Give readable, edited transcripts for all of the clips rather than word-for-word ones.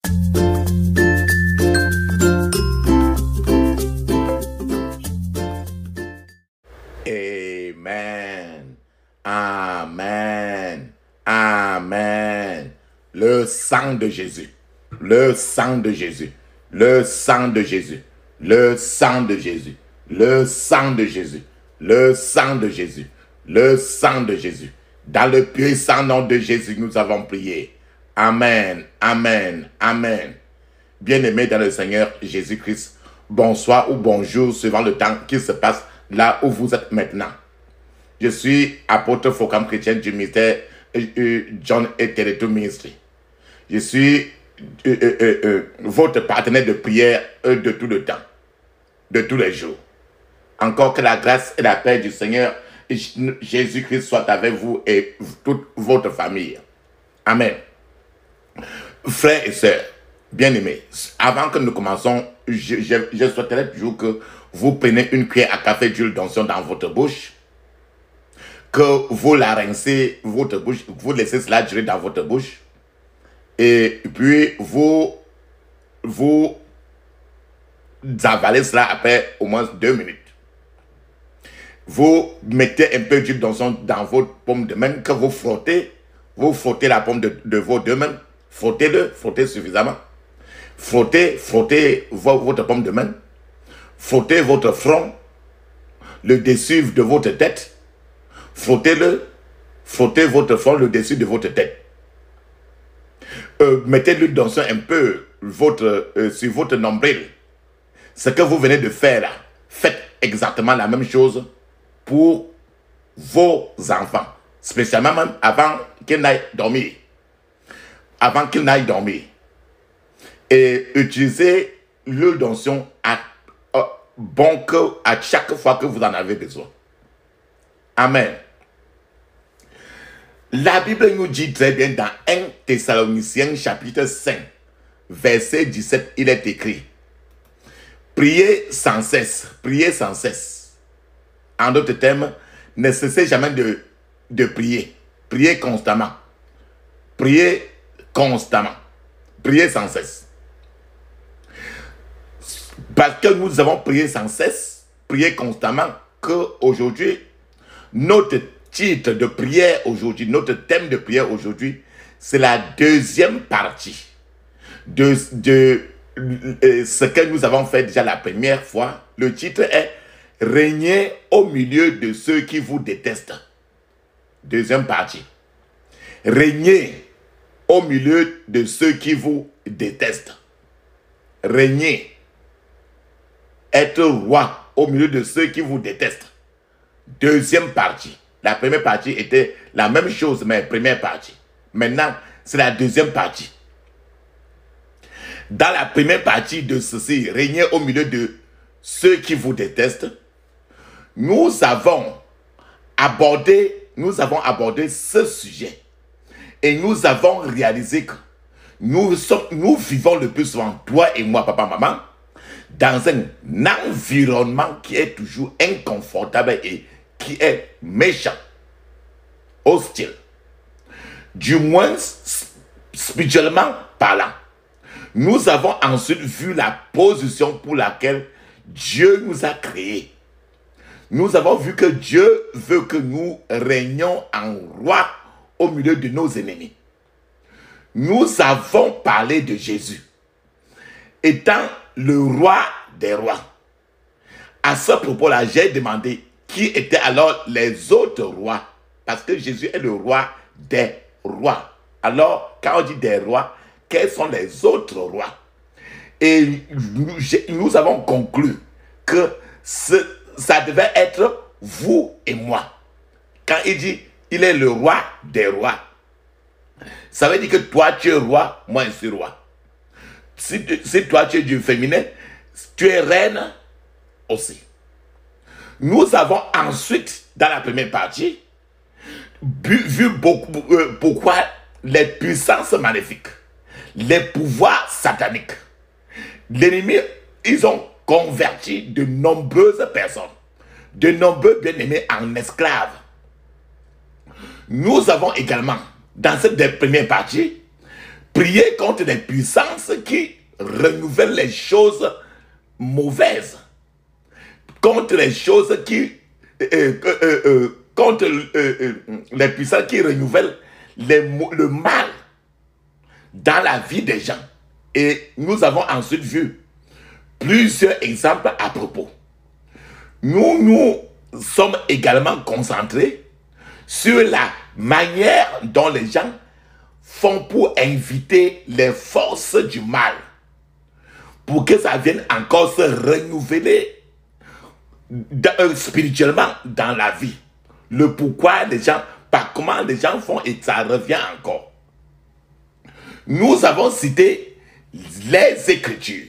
Amen. Amen. Amen. Le sang de Jésus. Le sang de Jésus. Le sang de Jésus. Le sang de Jésus. Le sang de Jésus. Le sang de Jésus. Le sang de Jésus. Dans le puissant nom de Jésus, nous avons prié. Amen. Amen. Amen. Bien-aimés dans le Seigneur Jésus-Christ, bonsoir ou bonjour suivant le temps qui se passe là où vous êtes maintenant. Je suis apôtre Focam chrétien du ministère John et Teleto Ministry. Je suis votre partenaire de prière de tout le temps, de tous les jours. Encore que la grâce et la paix du Seigneur Jésus-Christ soient avec vous et toute votre famille. Amen. Frères et sœurs, bien-aimés, avant que nous commençons, je souhaiterais toujours que vous preniez une cuillère à café d'huile d'onction dans votre bouche, que vous la rincez votre bouche, vous laissez cela durer dans votre bouche, et puis vous avalez cela après au moins 2 minutes. Vous mettez un peu d'huile d'onction dans votre paume de main que vous frottez la paume de vos 2 mains, frottez suffisamment. Frottez votre paume de main, frottez votre front, le dessus de votre tête, frottez votre front, le dessus de votre tête. Mettez l'huile d'onction un peu sur votre nombril. Ce que vous venez de faire là, faites exactement la même chose pour vos enfants, spécialement même avant qu'ils n'aillent dormir. Avant qu'ils n'aillent dormir. Et utilisez l'huile d'onction à chaque fois que vous en avez besoin. Amen. La Bible nous dit très bien dans 1 Thessaloniciens chapitre 5, verset 17, il est écrit: priez sans cesse, priez sans cesse. En d'autres termes, ne cessez jamais de prier. Priez constamment. Priez constamment. Priez sans cesse. Parce que nous avons prié sans cesse, prié constamment, qu'aujourd'hui, notre titre de prière aujourd'hui, notre thème de prière aujourd'hui, c'est la deuxième partie de ce que nous avons fait déjà la première fois. Le titre est « Régnez au milieu de ceux qui vous détestent ». Deuxième partie. Régnez au milieu de ceux qui vous détestent. Régnez. Être roi au milieu de ceux qui vous détestent. Deuxième partie. La première partie était la même chose, mais première partie. Maintenant, c'est la deuxième partie. Dans la première partie de ceci, régner au milieu de ceux qui vous détestent, nous avons abordé ce sujet. Et nous avons réalisé que nous vivons le plus souvent, toi et moi, papa, maman, dans un environnement qui est toujours inconfortable et qui est méchant, hostile. Du moins, spirituellement parlant. Nous avons ensuite vu la position pour laquelle Dieu nous a créés. Nous avons vu que Dieu veut que nous régnions en roi au milieu de nos ennemis. Nous avons parlé de Jésus étant le roi des rois. À ce propos-là, j'ai demandé qui étaient alors les autres rois, parce que Jésus est le roi des rois. Alors, quand on dit des rois, quels sont les autres rois? Et nous avons conclu que ça devait être vous et moi. Quand il dit, il est le roi des rois, ça veut dire que toi tu es roi, moi je suis roi. Si toi tu es du féminin, tu es reine aussi. Nous avons ensuite, dans la première partie, vu pourquoi les puissances maléfiques, les pouvoirs sataniques, l'ennemi, ils ont converti de nombreuses personnes, de nombreux bien-aimés en esclaves. Nous avons également, dans cette première partie, Prier contre les puissances qui renouvellent les choses mauvaises. Contre les choses qui... contre les puissances qui renouvellent le mal dans la vie des gens. Et nous avons ensuite vu plusieurs exemples à propos. Nous sommes également concentrés sur la manière dont les gens font pour inviter les forces du mal, pour que ça vienne encore se renouveler spirituellement dans la vie. Le pourquoi les gens, par comment les gens font, et ça revient encore. Nous avons cité les Écritures.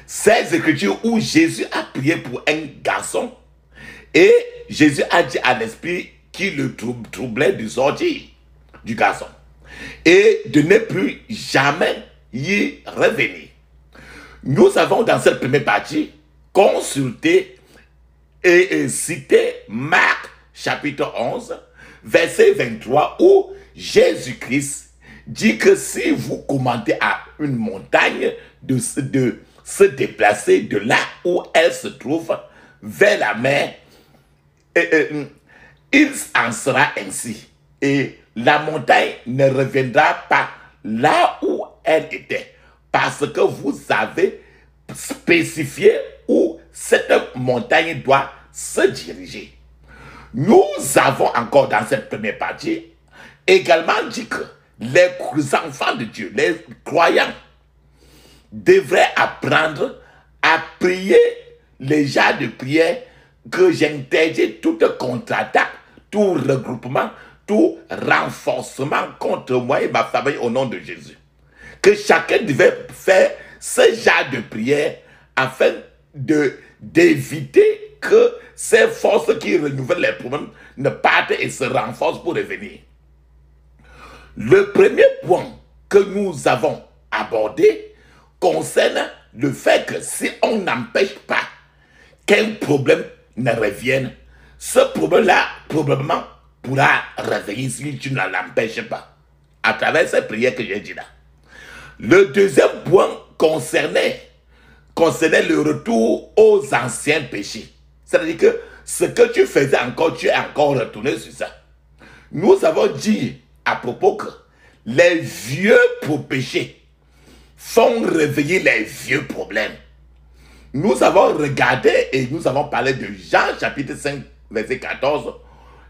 Ces Écritures où Jésus a prié pour un garçon et Jésus a dit à l'esprit qui le troublait de sortir du garçon et de ne plus jamais y revenir. Nous avons dans cette première partie consulté et cité Marc chapitre 11 verset 23 où Jésus-Christ dit que si vous commandez à une montagne de se déplacer de là où elle se trouve vers la mer, il en sera ainsi. Et la montagne ne reviendra pas là où elle était, parce que vous avez spécifié où cette montagne doit se diriger. Nous avons encore dans cette première partie également dit que les enfants de Dieu, les croyants, devraient apprendre à prier les genres de prière que j'interdis toute contre-attaque, tout regroupement, tout renforcement contre moi et ma famille au nom de Jésus. Que chacun devait faire ce genre de prière afin d'éviter que ces forces qui renouvellent les problèmes ne partent et se renforcent pour revenir. Le premier point que nous avons abordé concerne le fait que si on n'empêche pas qu'un problème ne revienne, ce problème-là probablement pourra revenir si tu ne l'empêches pas, à travers cette prière que j'ai dit là. Le deuxième point concernait le retour aux anciens péchés. C'est-à-dire que ce que tu faisais encore, tu es encore retourné sur ça. Nous avons dit à propos que les vieux péchés font réveiller les vieux problèmes. Nous avons regardé et nous avons parlé de Jean chapitre 5 verset 14,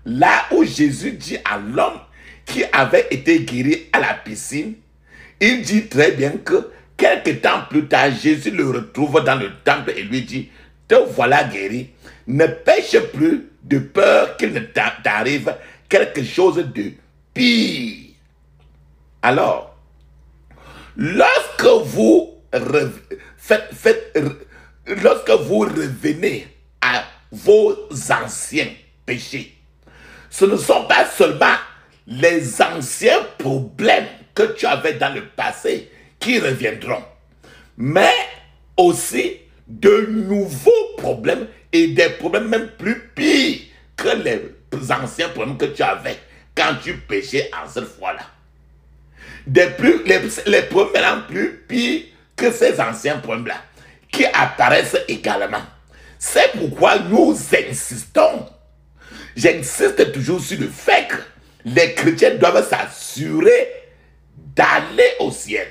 là où Jésus dit à l'homme qui avait été guéri à la piscine, il dit très bien que quelque temps plus tard, Jésus le retrouve dans le temple et lui dit, te voilà guéri, ne pêche plus de peur qu'il ne t'arrive quelque chose de pire. Alors, lorsque vous revenez à vos anciens péchés, ce ne sont pas seulement les anciens problèmes que tu avais dans le passé qui reviendront, mais aussi de nouveaux problèmes et des problèmes même plus pires que les anciens problèmes que tu avais quand tu péchais en cette fois-là. Les problèmes plus pires que ces anciens problèmes-là qui apparaissent également. C'est pourquoi nous insistons. J'insiste toujours sur le fait que les chrétiens doivent s'assurer d'aller au ciel.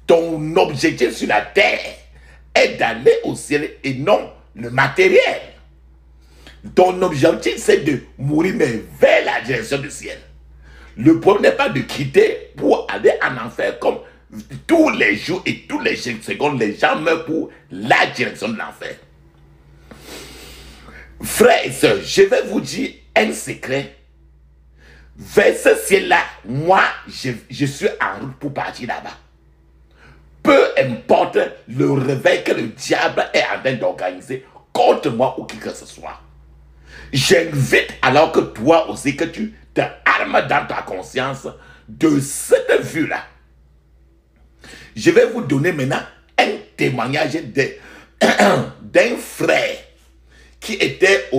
Ton objectif sur la terre est d'aller au ciel et non le matériel. Ton objectif, c'est de mourir mais vers la direction du ciel. Le problème n'est pas de quitter pour aller en enfer comme tous les jours et tous les secondes, les gens meurent pour la direction de l'enfer. Frères et sœurs, je vais vous dire un secret. Vers ce ciel-là, moi, je suis en route pour partir là-bas. Peu importe le réveil que le diable est en train d'organiser contre moi ou qui que ce soit. J'invite alors que toi aussi, que tu te armes dans ta conscience de cette vue-là. Je vais vous donner maintenant un témoignage d'un frère qui était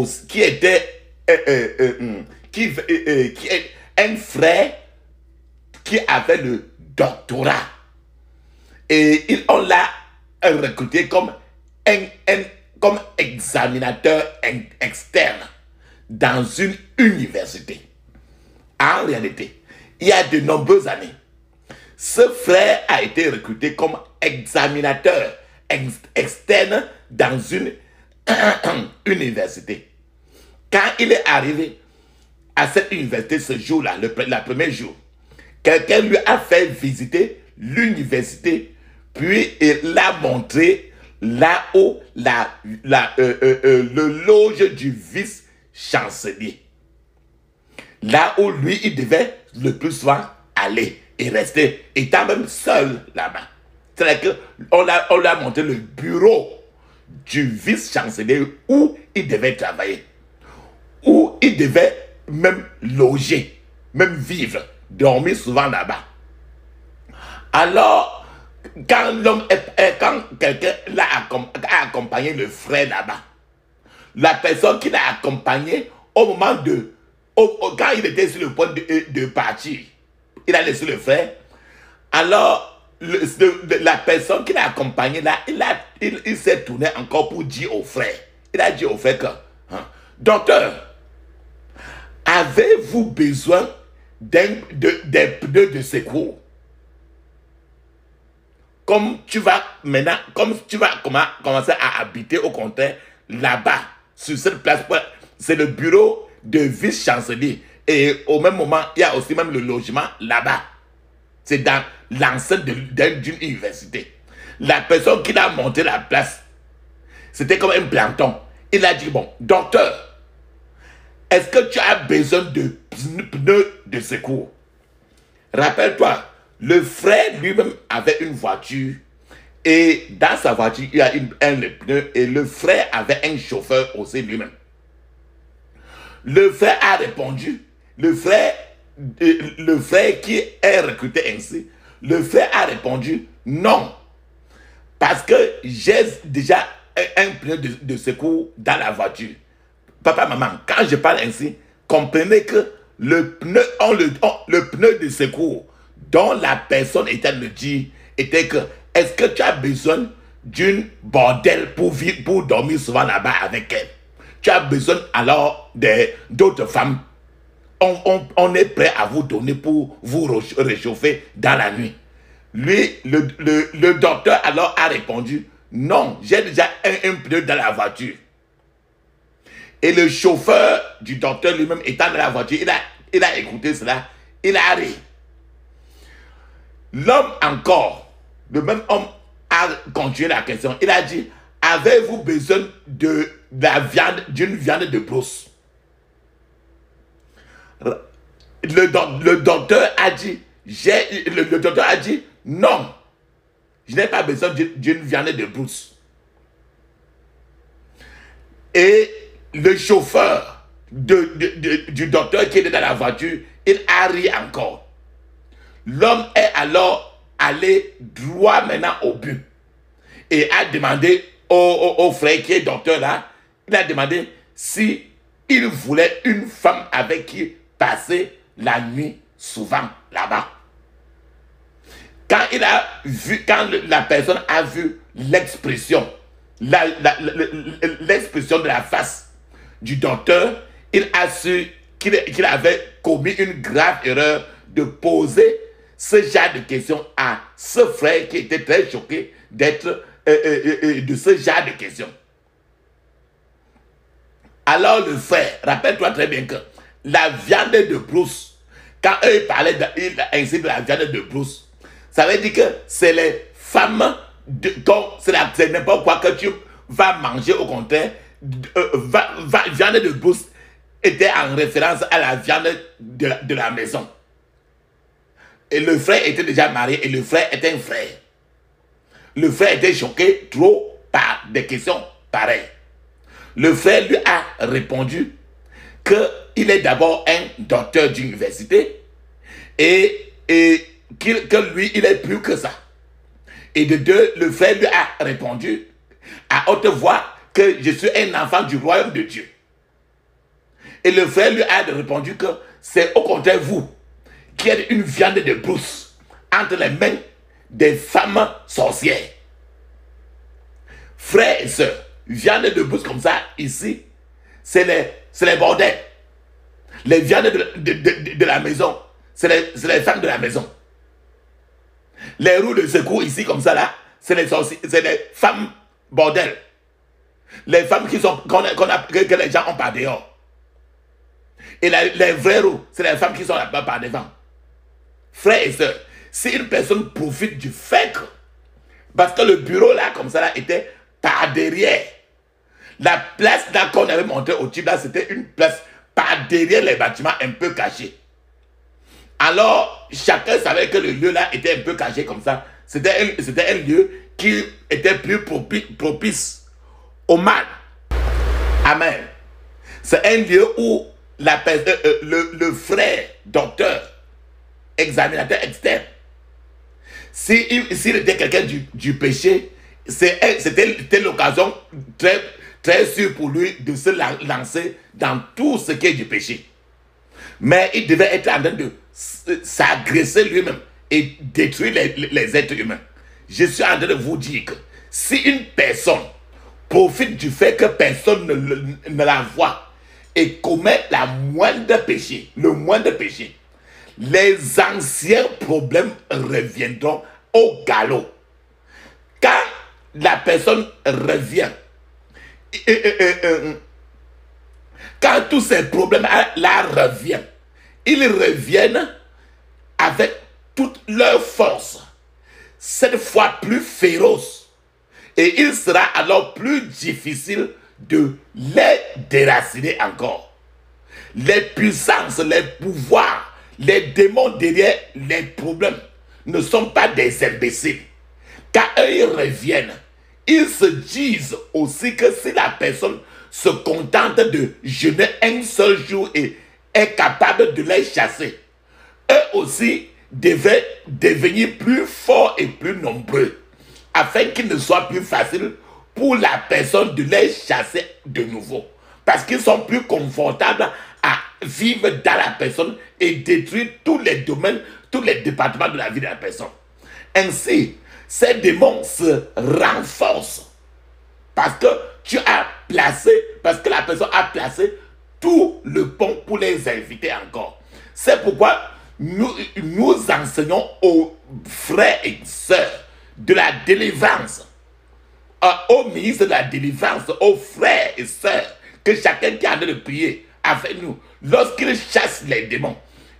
un frère qui avait le doctorat. Et on l'a recruté comme comme examinateur externe dans une université. En réalité, il y a de nombreuses années, ce frère a été recruté comme examinateur externe dans une université. Quand il est arrivé à cette université ce jour-là, le premier jour, quelqu'un lui a fait visiter l'université, puis il l'a montré là où le loge du vice-chancelier. Là où lui, il devait le plus souvent aller et rester, étant même seul là-bas. C'est-à-dire qu'on l'a montré le bureau du vice-chancelier où il devait travailler, où il devait même loger, même vivre, dormir souvent là-bas. Alors, quand quelqu'un a accompagné le frère là-bas, la personne qui l'a accompagné au moment quand il était sur le point de partir, il a laissé le frère. Alors, la personne qui l'a accompagné là, il s'est tourné encore pour dire au frère. Il a dit au frère que, docteur, avez-vous besoin des pneus de secours? Comme tu vas commencer à habiter au contraire là-bas, sur cette place, c'est le bureau de vice-chancelier. Et au même moment, il y a aussi même le logement là-bas. C'est dans l'enceinte d'une université. La personne qui a monté la place, c'était comme un planton. Il a dit, bon, docteur, est-ce que tu as besoin de pneus de secours? Rappelle-toi, le frère lui-même avait une voiture et dans sa voiture, il y a un pneu et le frère avait un chauffeur aussi lui-même. Le frère a répondu, le frère qui est recruté ainsi, le frère a répondu non, parce que j'ai déjà un pneu de secours dans la voiture. Papa, maman, quand je parle ainsi, comprenez que le pneu de secours dont la personne était le dire était que est-ce que tu as besoin d'une bordelle pour dormir souvent là-bas avec elle? Tu as besoin alors d'autres femmes. On est prêt à vous donner pour vous réchauffer dans la nuit. Lui, le docteur alors a répondu, non, j'ai déjà un pneu dans la voiture. Et le chauffeur du docteur lui-même étant dans la voiture, il a écouté cela, il a ri. L'homme encore, le même homme a continué la question. Il a dit, avez-vous besoin d'une viande de brousse? Le docteur a dit, non, je n'ai pas besoin d'une viande de brousse. Et le chauffeur du docteur qui était dans la voiture, il a ri encore. L'homme est alors allé droit maintenant au but et a demandé au frère qui est docteur là, il a demandé si il voulait une femme avec qui passer la nuit souvent là-bas. Quand la personne a vu l'expression, l'expression de la face du docteur, il a su qu'il avait commis une grave erreur de poser ce genre de questions à ce frère qui était très choqué d'être de ce genre de questions. Alors le frère, rappelle-toi très bien que la viande de brousse, quand eux parlaient ainsi de la viande de brousse, ça veut dire que c'est les femmes, c'est n'importe quoi que tu vas manger au contraire. Viande de brousse était en référence à la viande de la maison. Et le frère était déjà marié et le frère était un frère. Le frère était choqué trop par des questions pareilles. Le frère lui a répondu qu'il est d'abord un docteur d'université et que lui, il est plus que ça. Et de deux, le frère lui a répondu à haute voix que je suis un enfant du royaume de Dieu. Et le frère lui a répondu que c'est au contraire vous qui êtes une viande de brousse entre les mains des femmes sorcières. Frères et sœurs, viande de bouche comme ça, ici, c'est les bordels. Les viandes de la maison, c'est les femmes de la maison. Les roues de secours ici, comme ça, là, c'est les femmes bordel. Les femmes que les gens ont par dehors. Et les vraies roues, c'est les femmes qui sont là-bas par devant. Frères et sœurs, si une personne profite du fait que, parce que le bureau là, comme ça, là, était par derrière. La place là qu'on avait montré au type là, c'était une place par derrière les bâtiments un peu cachés. Alors, chacun savait que le lieu là était un peu caché comme ça. C'était un lieu qui était plus propice au mal. Amen. C'est un lieu où le frère, docteur, examinateur externe, s'il était quelqu'un du péché, c'était l'occasion très, très sûre pour lui de se lancer dans tout ce qui est du péché. Mais il devait être en train de s'agresser lui-même et détruire les êtres humains. Je suis en train de vous dire que si une personne profite du fait que personne ne la voit et commet le moindre péché, les anciens problèmes reviendront au galop. Quand la personne revient, quand tous ces problèmes-là reviennent, ils reviennent avec toute leur force, cette fois plus féroce. Et il sera alors plus difficile de les déraciner encore. Les puissances, les pouvoirs, les démons derrière les problèmes ne sont pas des imbéciles. Quand eux ils reviennent, ils se disent aussi que si la personne se contente de jeûner un seul jour et est capable de les chasser, eux aussi devaient devenir plus forts et plus nombreux, afin qu'il ne soit plus facile pour la personne de les chasser de nouveau. Parce qu'ils sont plus confortables à vivre dans la personne et détruire tous les domaines, tous les départements de la vie de la personne. Ainsi, ces démons se renforcent parce que parce que la personne a placé tout le pont pour les inviter encore. C'est pourquoi nous enseignons aux frères et sœurs de la délivrance, au ministre de la délivrance, aux frères et sœurs, que chacun qui a de prier avec nous, lorsqu'ils chassent les démons,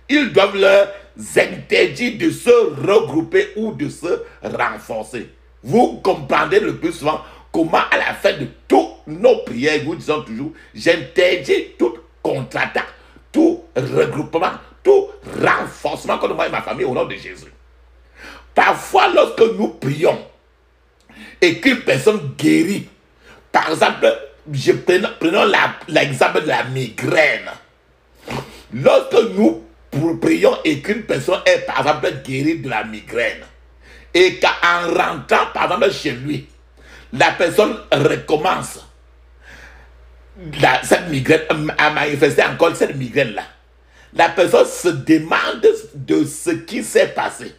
ils doivent leur interdire de se regrouper ou de se renforcer. Vous comprendrez le plus souvent comment à la fin de toutes nos prières, nous disons toujours, j'interdis toute contre-attaque, tout regroupement, tout renforcement contre moi et ma famille au nom de Jésus. Parfois, lorsque nous prions et qu'une personne guérit, par exemple, prenons l'exemple de la migraine. Lorsque nous prions et qu'une personne est, par exemple, guérie de la migraine, et qu'en rentrant, par exemple, chez lui, la personne recommence cette migraine, à manifester encore cette migraine-là, la personne se demande de ce qui s'est passé.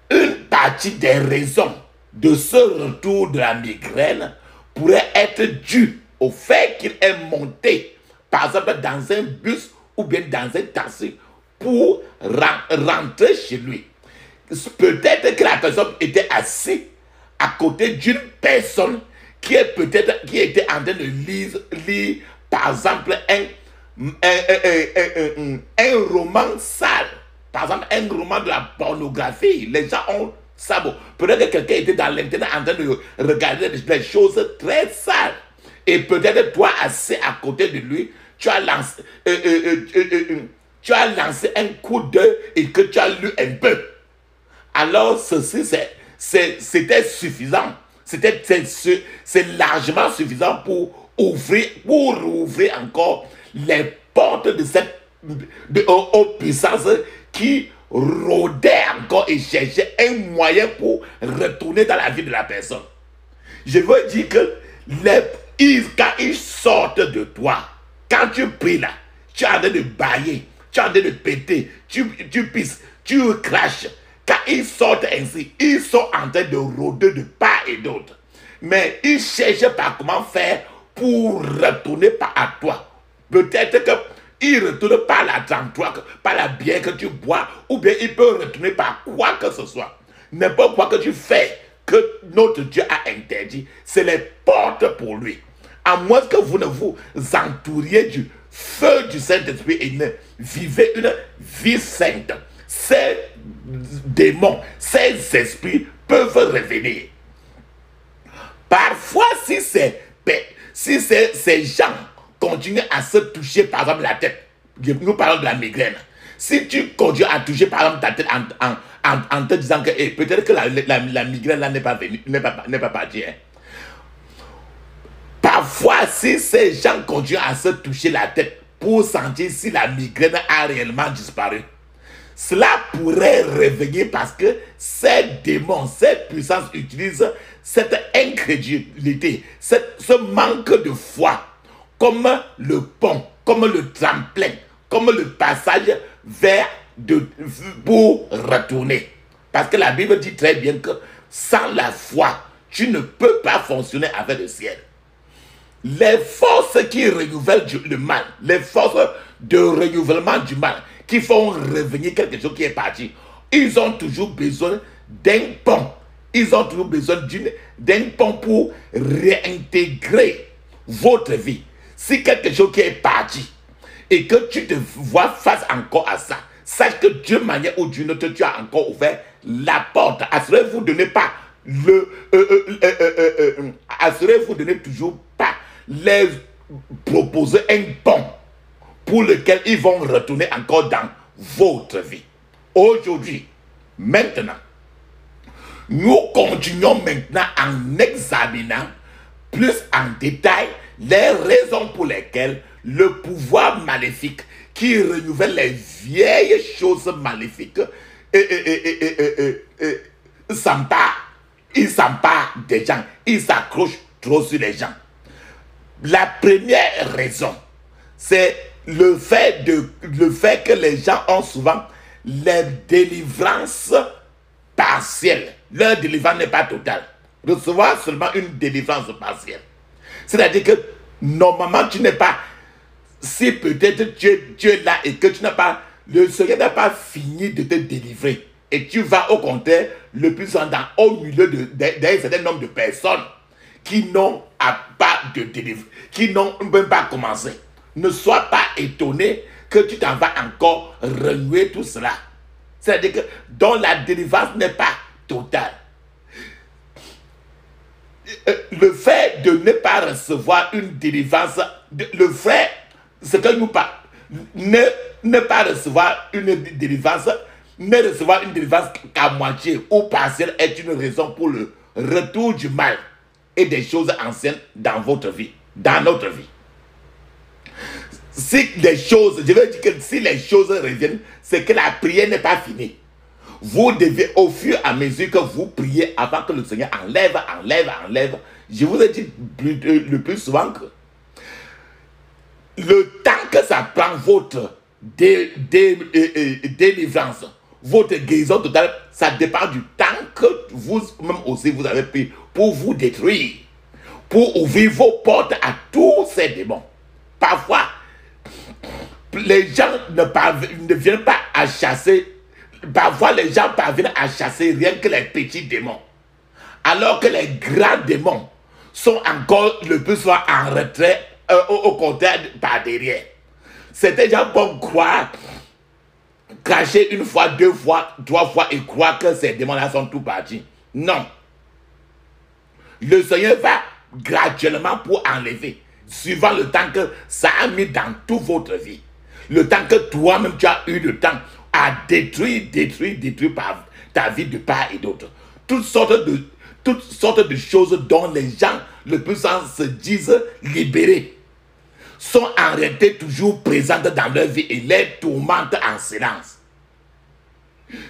Une partie des raisons de ce retour de la migraine pourrait être due au fait qu'il est monté, par exemple, dans un bus ou bien dans un taxi pour rentrer chez lui. Peut-être que la personne était assise à côté d'une personne qui était en train de lire par exemple, un roman sale. Par exemple, un roman de la pornographie. Les gens ont ça. Bon. Peut-être que quelqu'un était dans l'internet en train de regarder des choses très sales. Et peut-être toi, assis à côté de lui, tu as lancé un coup d'œil et que tu as lu un peu. Alors, ceci, c'était suffisant. C'est largement suffisant pour ouvrir encore les portes aux puissances qui rôdaient encore et cherchaient un moyen pour retourner dans la vie de la personne. Je veux dire que quand ils sortent de toi, quand tu pries là, tu es en train de bailler, tu es en train de péter, tu pisses, tu craches. Quand ils sortent ainsi, ils sont en train de rôder de part et d'autre. Mais ils cherchent par comment faire pour retourner à toi. Peut-être qu'ils ne retournent pas la toi, par la bière que tu bois, ou bien ils peuvent retourner par quoi que ce soit. N'importe quoi que tu fais, que notre Dieu a interdit, c'est les portes pour lui. À moins que vous ne vous entouriez du feu du Saint-Esprit et ne vivez une vie sainte, ces démons, ces esprits peuvent revenir. Parfois, si ces gens continuent à se toucher, par exemple, la tête, nous parlons de la migraine. Si tu continues à toucher, par exemple, ta tête en te disant que peut-être que la migraine là n'est pas partie. Hein. Parfois, si ces gens continuent à se toucher la tête pour sentir si la migraine a réellement disparu, cela pourrait revenir parce que ces démons, ces puissances utilisent cette incrédulité, ce manque de foi comme le pont, comme le tremplin, comme le passage pour retourner. Parce que la Bible dit très bien que sans la foi, tu ne peux pas fonctionner avec le ciel. Les forces qui renouvellent le mal, les forces de renouvellement du mal, qui font revenir quelque chose qui est parti, ils ont toujours besoin d'un pont. Ils ont toujours besoin d'un pont pour réintégrer votre vie. Si quelque chose qui est parti et que tu te vois face encore à ça, sache que d'une manière ou d'une autre, tu as encore ouvert la porte. Assurez-vous de ne pas assurez-vous de ne toujours pas les proposer un pont pour lequel ils vont retourner encore dans votre vie. Aujourd'hui, maintenant, nous continuons maintenant en examinant plus en détail les raisons pour lesquelles le pouvoir maléfique qui renouvelle les vieilles choses maléfiques il s'empare des gens, il s'accroche trop sur les gens. La première raison, c'est le fait que les gens ont souvent les délivrances partielles. Leur délivrance n'est pas totale. Recevoir seulement une délivrance partielle. C'est-à-dire que normalement, tu n'es pas... Si peut-être tu es là et que tu n'as pas... Le Seigneur n'a pas fini de te délivrer. Et tu vas au contraire, le plus souvent au milieu d'un certain nombre de personnes qui n'ont pas de délivrance, qui n'ont même pas commencé. Ne sois pas étonné que tu t'en vas encore renouer tout cela. C'est-à-dire que dont la délivrance n'est pas totale. Le fait de ne pas recevoir une délivrance, le fait, ce que nous parlons, ne pas recevoir une délivrance, ne recevoir une délivrance qu'à moitié ou partielle est une raison pour le retour du mal et des choses anciennes dans votre vie, dans notre vie. Si les choses, je veux dire que si les choses reviennent, c'est que la prière n'est pas finie. Vous devez, au fur et à mesure que vous priez, avant que le Seigneur enlève, je vous ai dit le plus souvent que le temps que ça prend votre délivrance, votre guérison totale, ça dépend du temps que vous-même aussi vous avez pris pour vous détruire, pour ouvrir vos portes à tous ces démons. Parfois, les gens ne viennent pas à chasser. Parfois, les gens parviennent à chasser rien que les petits démons. Alors que les grands démons sont encore le plus souvent en retrait, au contraire, par derrière. Certains gens peuvent croire, cracher une fois, deux fois, trois fois et croire que ces démons-là sont tout partis. Non. Le Seigneur va graduellement pour enlever, suivant le temps que ça a mis dans toute votre vie. Le temps que toi-même tu as eu le temps à détruire par ta vie de part et d'autre. Toutes sortes de choses dont les gens le plus souvent se disent libérés sont en réalité toujours présentes dans leur vie et les tourmentent en silence.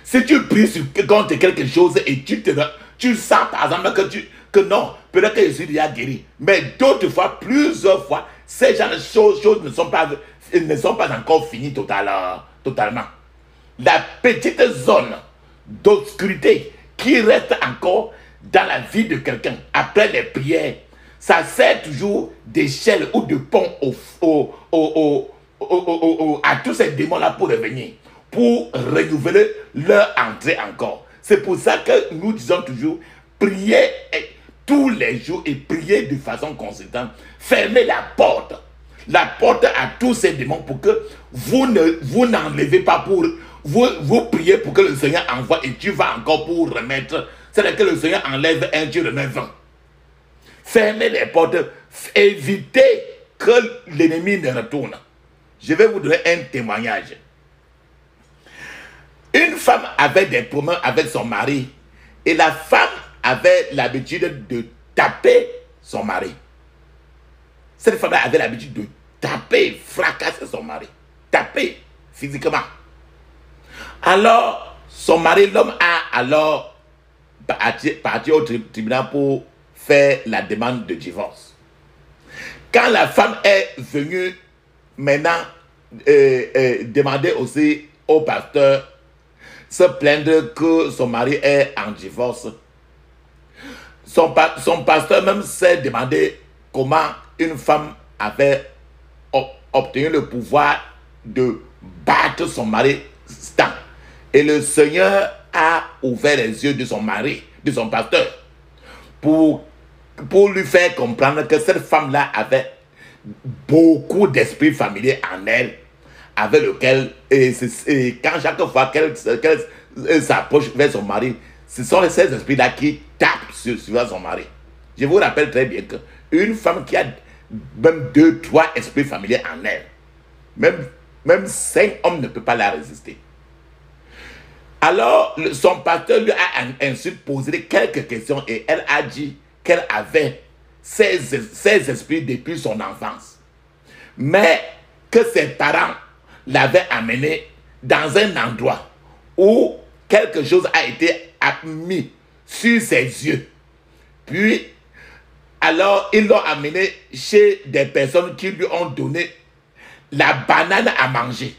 Si tu pries contre quelque chose et tu sens par exemple que non, peut-être que je suis déjà guéri, mais d'autres fois, plusieurs fois, ces gens de choses ne sont pas encore finies totalement. La petite zone d'obscurité qui reste encore dans la vie de quelqu'un après les prières, ça sert toujours d'échelle ou de pont à tous ces démons-là pour revenir, pour renouveler leur entrée encore. C'est pour ça que nous disons toujours, priez tous les jours et priez de façon consistante. Fermez la porte à tous ces démons pour que vous n'enlevez pas pour... Vous priez pour que le Seigneur envoie et tu vas encore pour remettre. C'est-à-dire que le Seigneur enlève un, tu remets 20. Fermez les portes, évitez que l'ennemi ne retourne. Je vais vous donner un témoignage. Une femme avait des problèmes avec son mari et la femme avait l'habitude de taper son mari. Cette femme avait l'habitude de taper, fracasser son mari. Taper physiquement. Alors, son mari, l'homme a alors parti au tribunal pour faire la demande de divorce. Quand la femme est venue maintenant demander aussi au pasteur, se plaindre que son mari est en divorce, son pasteur même s'est demandé comment une femme avait obtenu le pouvoir de battre son mari tant. Et le Seigneur a ouvert les yeux de son mari, de son pasteur, pour lui faire comprendre que cette femme-là avait beaucoup d'esprit familier en elle, avec lequel, quand chaque fois qu'elle s'approche vers son mari, ce sont ces esprits-là qui tapent sur son mari. Je vous rappelle très bien qu'une femme qui a même 2, 3 esprits familiers en elle, même 5 hommes ne peuvent pas la résister. Alors, son pasteur lui a ensuite posé quelques questions et elle a dit qu'elle avait ces esprits depuis son enfance. Mais que ses parents l'avaient amenée dans un endroit où quelque chose a été mis sur ses yeux. Puis, alors, ils l'ont amenée chez des personnes qui lui ont donné la banane à manger.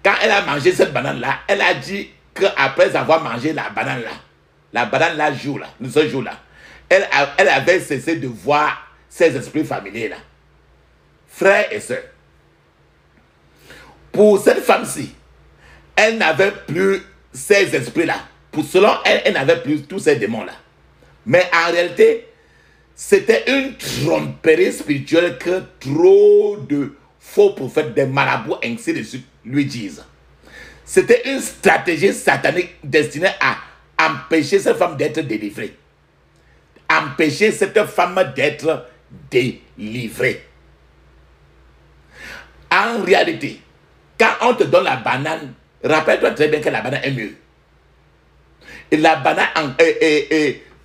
Quand elle a mangé cette banane-là, elle a dit qu'après avoir mangé la banane-là, ce jour-là, elle avait cessé de voir ces esprits familiers-là. Frères et sœurs, pour cette femme-ci, elle n'avait plus ces esprits-là. Selon elle, elle n'avait plus tous ces démons-là. Mais en réalité, c'était une tromperie spirituelle que trop de faux prophètes, des marabouts, ainsi de suite, lui disent. C'était une stratégie satanique destinée à empêcher cette femme d'être délivrée. Empêcher cette femme d'être délivrée. En réalité, quand on te donne la banane, rappelle-toi très bien que la banane est mieux. Et la banane,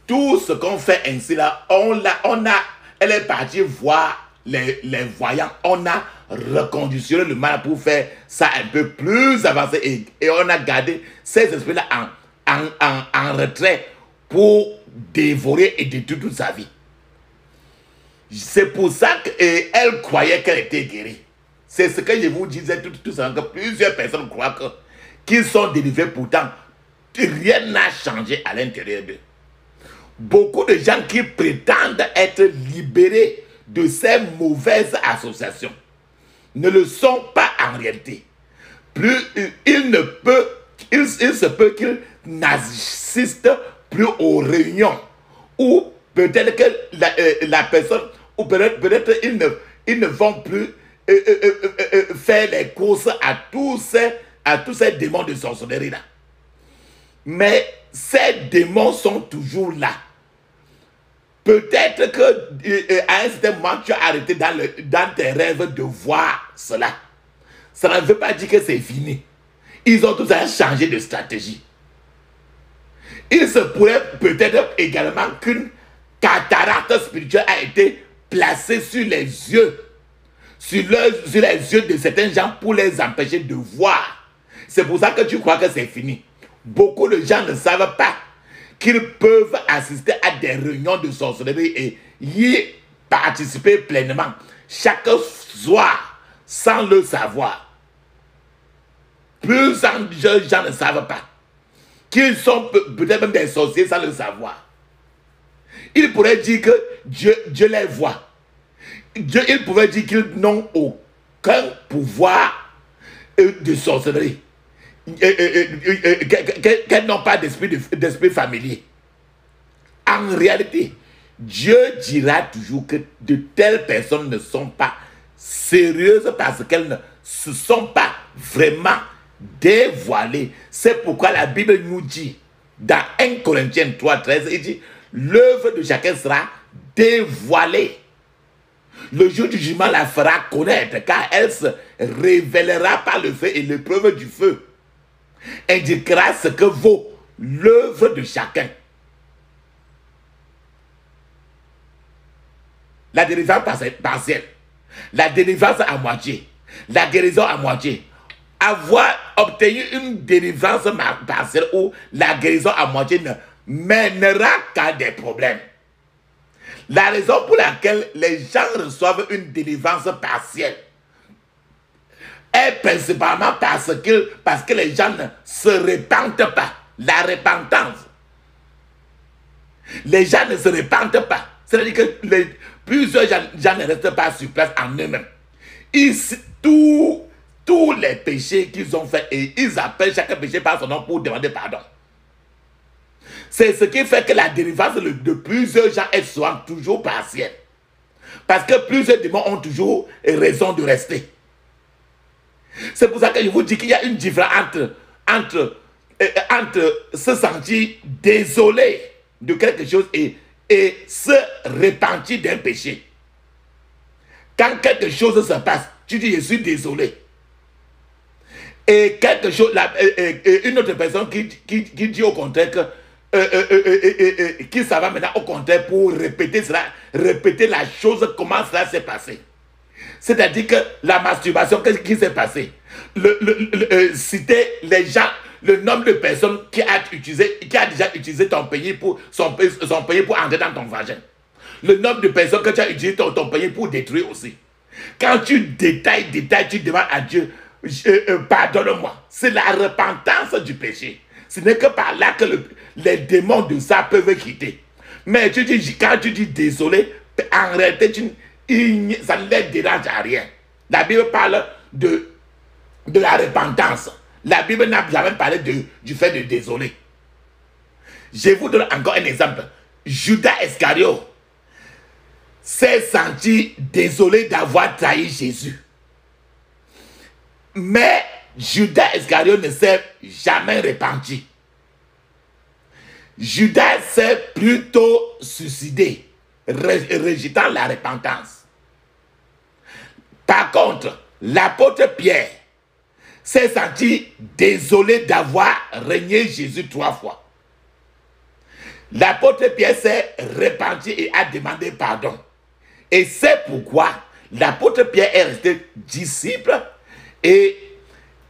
tout ce qu'on fait ainsi là, elle est partie voir les voyants. On a reconditionné le mal pour faire ça un peu plus avancé. Et on a gardé ces esprits-là en retrait pour dévorer et détruire toute sa vie. C'est pour ça qu'elle croyait qu'elle était guérie. C'est ce que je vous disais tout ça, que plusieurs personnes croient qu'ils sont délivrés, pourtant rien n'a changé à l'intérieur d'eux. Beaucoup de gens qui prétendent être libérés de ces mauvaises associations ne le sont pas en réalité. Il se peut qu'ils n'assistent plus aux réunions, ou peut-être que la personne, ou peut-être ils ne vont plus faire les courses à tous ces démons de sorcellerie là. Mais ces démons sont toujours là. Peut-être qu'à un certain moment, tu as arrêté dans tes rêves de voir cela. Ça ne veut pas dire que c'est fini. Ils ont tous changé de stratégie. Il se pourrait peut-être également qu'une cataracte spirituelle a été placée sur les yeux. Sur les yeux de certains gens pour les empêcher de voir. C'est pour ça que tu crois que c'est fini. Beaucoup de gens ne savent pas qu'ils peuvent assister à des réunions de sorcellerie et y participer pleinement chaque soir sans le savoir. Plusieurs gens ne savent pas. qu'ils sont peut-être même des sorciers sans le savoir. Il pourrait dire que Dieu les voit. Il pourrait dire qu'ils n'ont aucun pouvoir de sorcellerie. Qu'elles n'ont pas d'esprit familier. En réalité, Dieu dira toujours que de telles personnes ne sont pas sérieuses parce qu'elles ne se sont pas vraiment dévoilées. C'est pourquoi la Bible nous dit, dans 1 Corinthiens 3:13, il dit, l'œuvre de chacun sera dévoilée. Le jour du jugement la fera connaître, car elle se révélera par le feu et l'épreuve du feu indiquera ce que vaut l'œuvre de chacun. La délivrance partielle, la délivrance à moitié, la guérison à moitié. Avoir obtenu une délivrance partielle ou la guérison à moitié ne mènera qu'à des problèmes. La raison pour laquelle les gens reçoivent une délivrance partielle est principalement parce que les gens ne se repentent pas. La repentance. Les gens ne se repentent pas. C'est-à-dire que plusieurs gens ne restent pas sur place en eux-mêmes. Tous les péchés qu'ils ont faits, et ils appellent chaque péché par son nom pour demander pardon. C'est ce qui fait que la délivrance de plusieurs gens est souvent toujours partielle. Parce que plusieurs démons ont toujours raison de rester. C'est pour ça que je vous dis qu'il y a une différence entre se sentir désolé de quelque chose et se repentir d'un péché. Quand quelque chose se passe, tu dis je suis désolé. Et quelque chose, une autre personne qui dit au contraire qui ça va maintenant au contraire pour répéter cela, répéter la chose, comment cela s'est passé. C'est-à-dire que la masturbation, qu'est-ce qui s'est passé? Citer les gens, le nombre de personnes qui a déjà utilisé ton pays pour son pays pour entrer dans ton vagin. Le nombre de personnes que tu as utilisé ton pays pour détruire aussi. Quand tu détailles, tu demandes à Dieu, pardonne-moi. C'est la repentance du péché. Ce n'est que par là que les démons de ça peuvent quitter. Mais quand tu dis désolé, en réalité, ça ne les dérange à rien. La Bible parle de la repentance. La Bible n'a jamais parlé du fait de désolé. Je vous donne encore un exemple. Judas Iscariote s'est senti désolé d'avoir trahi Jésus. Mais Judas Iscariote ne s'est jamais repenti. Judas s'est plutôt suicidé, rejetant la repentance. Par contre, l'apôtre Pierre s'est senti désolé d'avoir régné Jésus 3 fois. L'apôtre Pierre s'est repenti et a demandé pardon. Et c'est pourquoi l'apôtre Pierre est resté disciple et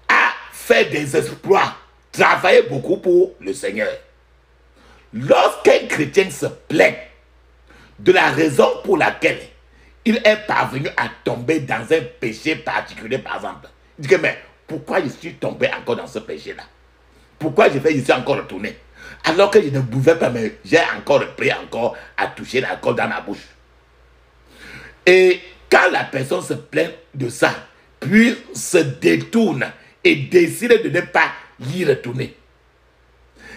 a fait des exploits, travaillé beaucoup pour le Seigneur. Lorsqu'un chrétien se plaint de la raison pour laquelle il est parvenu à tomber dans un péché particulier, par exemple, il dit que mais pourquoi je suis tombé encore dans ce péché-là? Pourquoi je suis encore retourné? Alors que je ne pouvais pas, mais j'ai encore repris à toucher l'alcool dans ma bouche. Et quand la personne se plaint de ça, puis se détourne et décide de ne pas y retourner,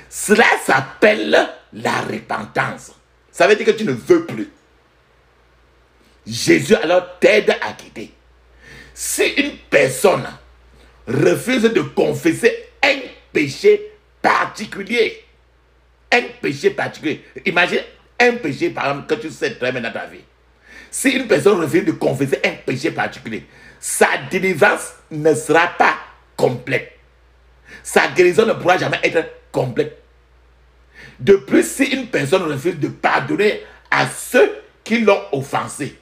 cela s'appelle la repentance. Ça veut dire que tu ne veux plus. Jésus alors t'aide à quitter. Si une personne refuse de confesser un péché particulier, imagine un péché par exemple que tu sais très bien dans ta vie. Si une personne refuse de confesser un péché particulier, sa délivrance ne sera pas complète. Sa guérison ne pourra jamais être complète. De plus, si une personne refuse de pardonner à ceux qui l'ont offensé,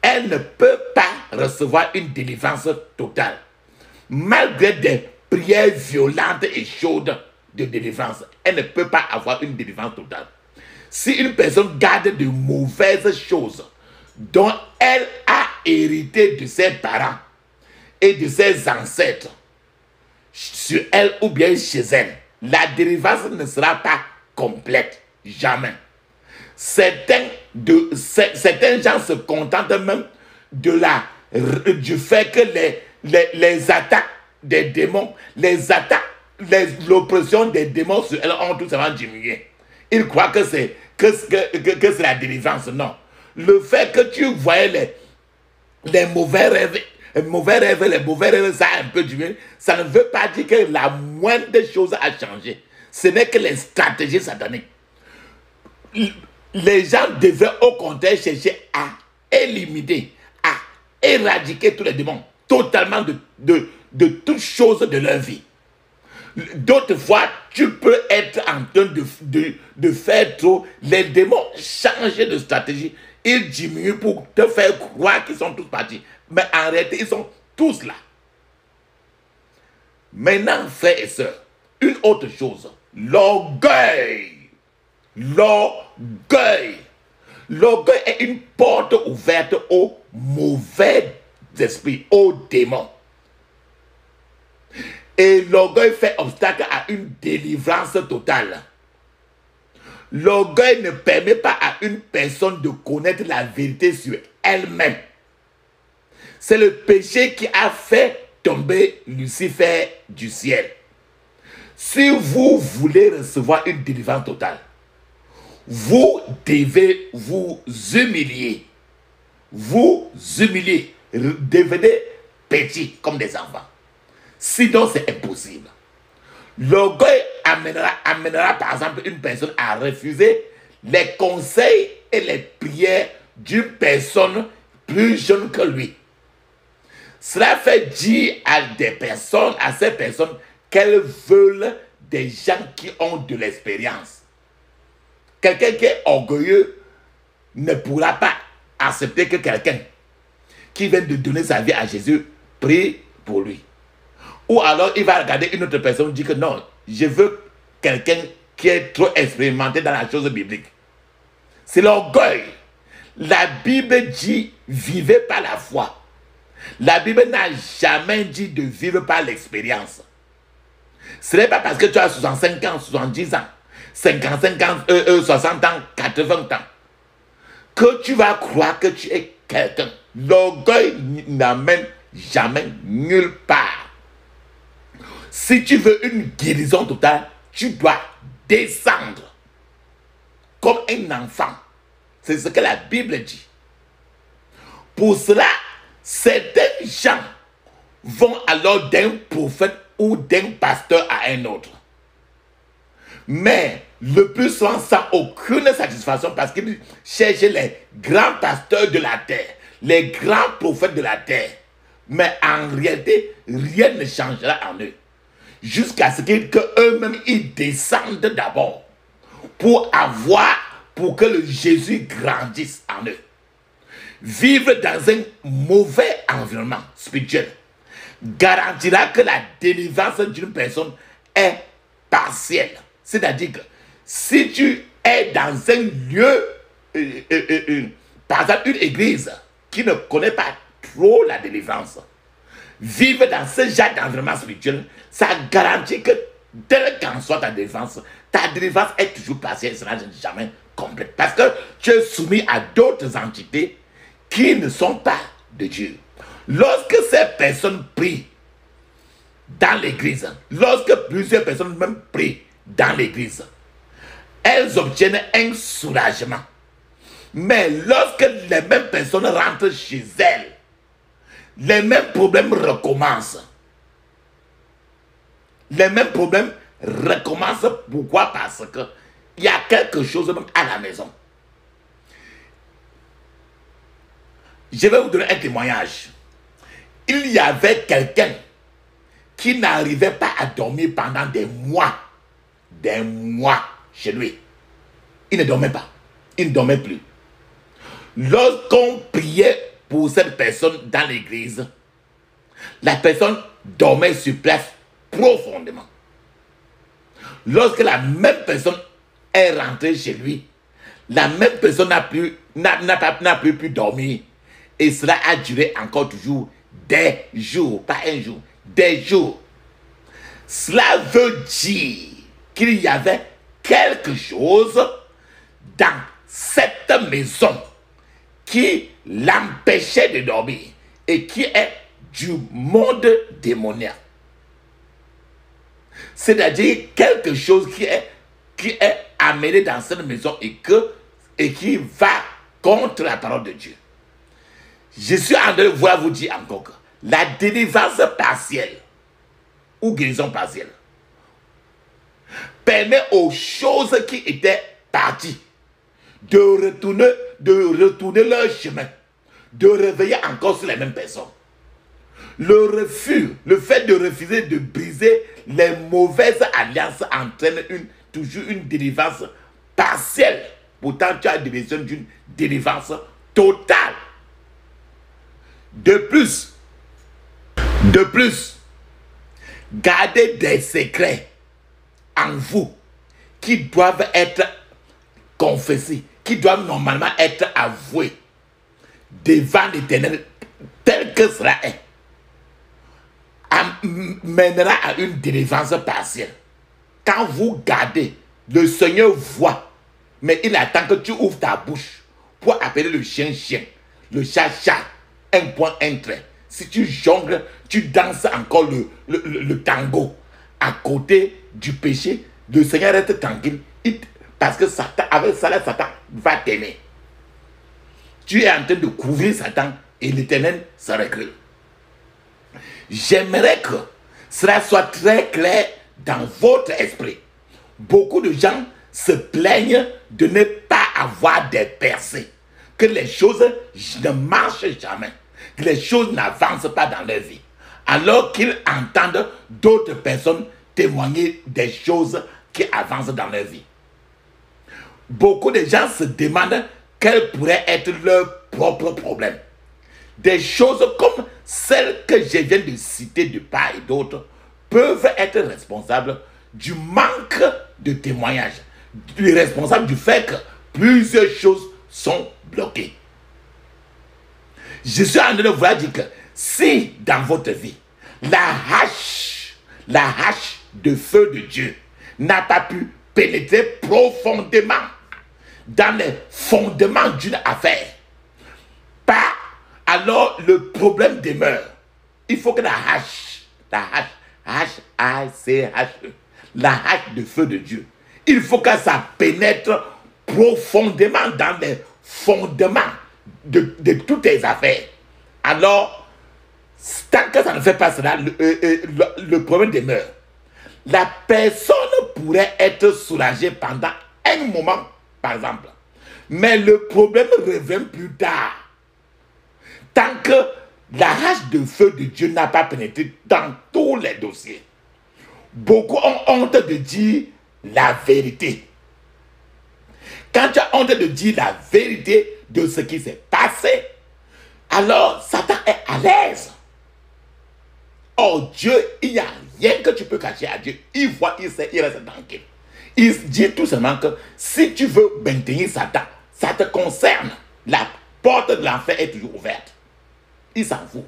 elle ne peut pas recevoir une délivrance totale. Malgré des prières violentes et chaudes de délivrance, elle ne peut pas avoir une délivrance totale. Si une personne garde de mauvaises choses dont elle a hérité de ses parents et de ses ancêtres, sur elle ou bien chez elle, la délivrance ne sera pas complète. Jamais. Certains gens se contentent même du fait que les attaques des démons, l'oppression des démons sur elles ont tout simplement diminué. Ils croient que c'est la délivrance. Non. Le fait que tu voyais les mauvais rêves, les mauvais rêves, ça a un peu diminué. Ça ne veut pas dire que la moindre des choses a changé. Ce n'est que les stratégies sataniques. Les gens devraient au contraire chercher à éliminer, à éradiquer tous les démons, totalement de toutes choses de leur vie. D'autres fois, tu peux être en train de faire trop. Les démons changent de stratégie. Ils diminuent pour te faire croire qu'ils sont tous partis. Mais en réalité, ils sont tous là. Maintenant, frères et sœurs, une autre chose. L'orgueil. L'orgueil. L'orgueil est une porte ouverte aux mauvais esprits, aux démons. Et l'orgueil fait obstacle à une délivrance totale. L'orgueil ne permet pas à une personne de connaître la vérité sur elle-même. C'est le péché qui a fait tomber Lucifer du ciel. Si vous voulez recevoir une délivrance totale, vous devez vous humilier. Vous humilier. Devenez petit comme des enfants. Sinon, c'est impossible. L'orgueil amènera par exemple une personne à refuser les conseils et les prières d'une personne plus jeune que lui. Cela fait dire à ces personnes qu'elles veulent des gens qui ont de l'expérience. Quelqu'un qui est orgueilleux ne pourra pas accepter que quelqu'un qui vient de donner sa vie à Jésus prie pour lui. Ou alors il va regarder une autre personne et dire que non, je veux quelqu'un qui est trop expérimenté dans la chose biblique. C'est l'orgueil. La Bible dit vivez par la foi. La Bible n'a jamais dit de vivre par l'expérience. Ce n'est pas parce que tu as 65 ans, 70 ans, 55 ans, 60 ans, 80 ans que tu vas croire que tu es quelqu'un. L'orgueil n'amène jamais nulle part. Si tu veux une guérison totale, tu dois descendre comme un enfant. C'est ce que la Bible dit. Pour cela, certains gens vont alors d'un prophète ou d'un pasteur à un autre. Mais le plus souvent sans aucune satisfaction parce qu'ils cherchent les grands pasteurs de la terre, les grands prophètes de la terre. Mais en réalité, rien ne changera en eux. Jusqu'à ce qu'eux-mêmes ils descendent d'abord pour que le Jésus grandisse en eux. Vivre dans un mauvais environnement spirituel garantira que la délivrance d'une personne est partielle. C'est-à-dire que si tu es dans un lieu, par exemple une église qui ne connaît pas trop la délivrance, vivre dans ce genre d'environnement spirituel, ça garantit que tel qu'en soit ta délivrance est toujours partielle, ce n'est jamais complète. Parce que tu es soumis à d'autres entités qui ne sont pas de Dieu. Lorsque ces personnes prient dans l'église, lorsque plusieurs personnes même prient dans l'église, elles obtiennent un soulagement. Mais lorsque les mêmes personnes rentrent chez elles, les mêmes problèmes recommencent. Les mêmes problèmes recommencent. Pourquoi? Parce qu'il y a quelque chose même à la maison. Je vais vous donner un témoignage. Il y avait quelqu'un qui n'arrivait pas à dormir pendant des mois chez lui. Il ne dormait pas. Il ne dormait plus. Lorsqu'on priait pour cette personne dans l'église, la personne dormait sur place profondément. Lorsque la même personne est rentrée chez lui, la même personne n'a plus pu dormir. Et cela a duré encore toujours des jours, pas un jour, des jours. Cela veut dire qu'il y avait quelque chose dans cette maison qui l'empêchait de dormir et qui est du monde démoniaque. C'est-à-dire quelque chose qui est amené dans cette maison et qui va contre la parole de Dieu. Je suis en train de vous dire encore que la délivrance partielle ou guérison partielle permet aux choses qui étaient parties de retourner leur chemin, de réveiller encore sur les mêmes personnes. Le refus, le fait de refuser de briser les mauvaises alliances entraîne toujours une délivrance partielle. Pourtant, tu as besoin d'une délivrance totale. De plus, gardez des secrets en vous qui doivent être confessés, qui doivent normalement être avoués devant l'Éternel tel que cela est, mènera à une délivrance partielle. Quand vous gardez, le Seigneur voit, mais il attend que tu ouvres ta bouche pour appeler le chien chien, le chat chat, un point, un trait. Si tu jongles, tu danses encore le tango à côté du péché, le Seigneur reste tranquille parce que Satan, avec ça, là, Satan va t'aimer. Tu es en train de couvrir Satan et l'Éternel se recule. J'aimerais que cela soit très clair dans votre esprit. Beaucoup de gens se plaignent de ne pas avoir des percées, que les choses ne marchent jamais, que les choses n'avancent pas dans leur vie, alors qu'ils entendent d'autres personnes témoigner des choses qui avancent dans leur vie. Beaucoup de gens se demandent quels pourraient être leurs propres problèmes. Des choses comme celles que je viens de citer de part et d'autre peuvent être responsables du manque de témoignage, responsables du fait que plusieurs choses sont bloquées. Je suis en train de vous dire que si dans votre vie, la hache de feu de Dieu n'a pas pu pénétrer profondément dans les fondements d'une affaire, alors le problème demeure. Il faut que la hache, H-A-C-H-E, la hache de feu de Dieu, il faut que ça pénètre profondément dans les fondements de toutes tes affaires. Alors, tant que ça ne fait pas cela, le problème demeure. La personne pourrait être soulagée pendant un moment, par exemple, mais le problème revient plus tard. Tant que la hache de feu de Dieu n'a pas pénétré dans tous les dossiers. Beaucoup ont honte de dire la vérité. Quand tu as honte de dire la vérité de ce qui s'est passé, alors Satan est à l'aise. Or Dieu, il n'y a rien que tu peux cacher à Dieu. Il voit, il sait, il reste tranquille. Il dit tout simplement que si tu veux maintenir Satan, ça te concerne. La porte de l'enfer est toujours ouverte. Il s'en fout.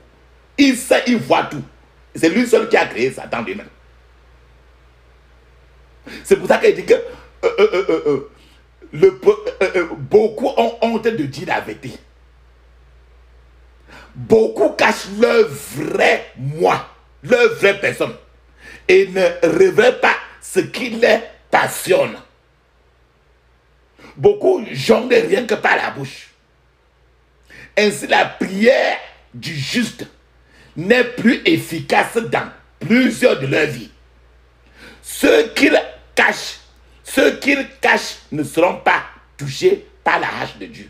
Il sait, il voit tout. C'est lui seul qui a créé Satan lui-même. C'est pour ça qu'il dit que beaucoup ont honte de dire la vérité. Beaucoup cachent leur vrai moi, leur vraie personne, et ne révèlent pas ce qui les passionne. Beaucoup jonglent rien que par la bouche. Ainsi, la prière du juste n'est plus efficace dans plusieurs de leurs vies. Ceux qu'ils cachent ne seront pas touchés par la hache de Dieu.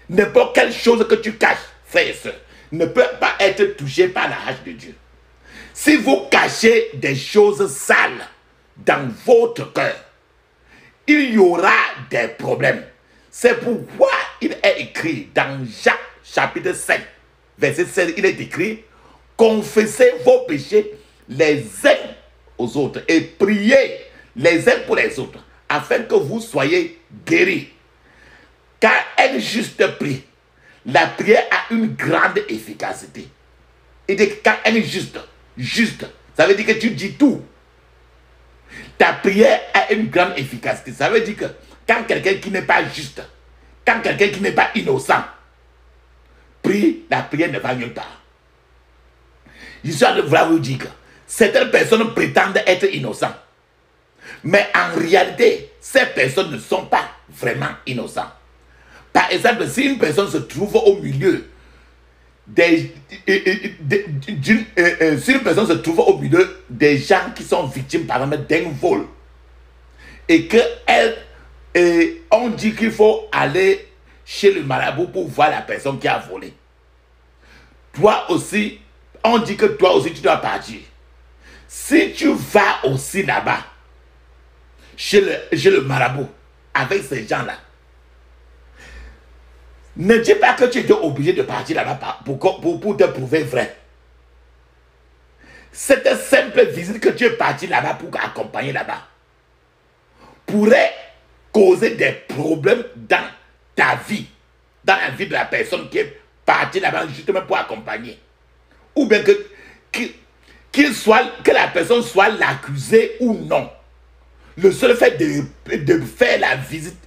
N'importe quelle chose que tu caches, frères et sœurs, ne peut pas être touché par la hache de Dieu. Si vous cachez des choses sales dans votre cœur, il y aura des problèmes. C'est pourquoi il est écrit dans Jacques chapitre 5, verset 16, il est écrit: confessez vos péchés les uns aux autres et priez les uns pour les autres afin que vous soyez guéris. Car un juste prie, la prière a une grande efficacité. Et quand un juste, ça veut dire que tu dis tout. Ta prière a une grande efficacité. Ça veut dire que quand quelqu'un qui n'est pas juste, quand quelqu'un qui n'est pas innocent prie, la prière ne va nulle part. Je suis en train de vouloir vous dire que certaines personnes prétendent être innocentes. Mais en réalité, ces personnes ne sont pas vraiment innocentes. Par exemple, si une personne se trouve au milieu si une personne se trouve au milieu des gens qui sont victimes, par exemple, d'un vol, et on dit qu'il faut aller chez le marabout pour voir la personne qui a volé. Toi aussi, on dit que toi aussi tu dois partir. Si tu vas aussi là-bas, chez le marabout, avec ces gens-là, ne dis pas que tu es obligé de partir là-bas pour te prouver vrai. Cette simple visite que tu es parti là-bas pour accompagner là-bas pourrait causer des problèmes dans ta vie, dans la vie de la personne qui est partie là-bas justement pour accompagner. Ou bien que la personne soit l'accusée ou non. Le seul fait de faire la visite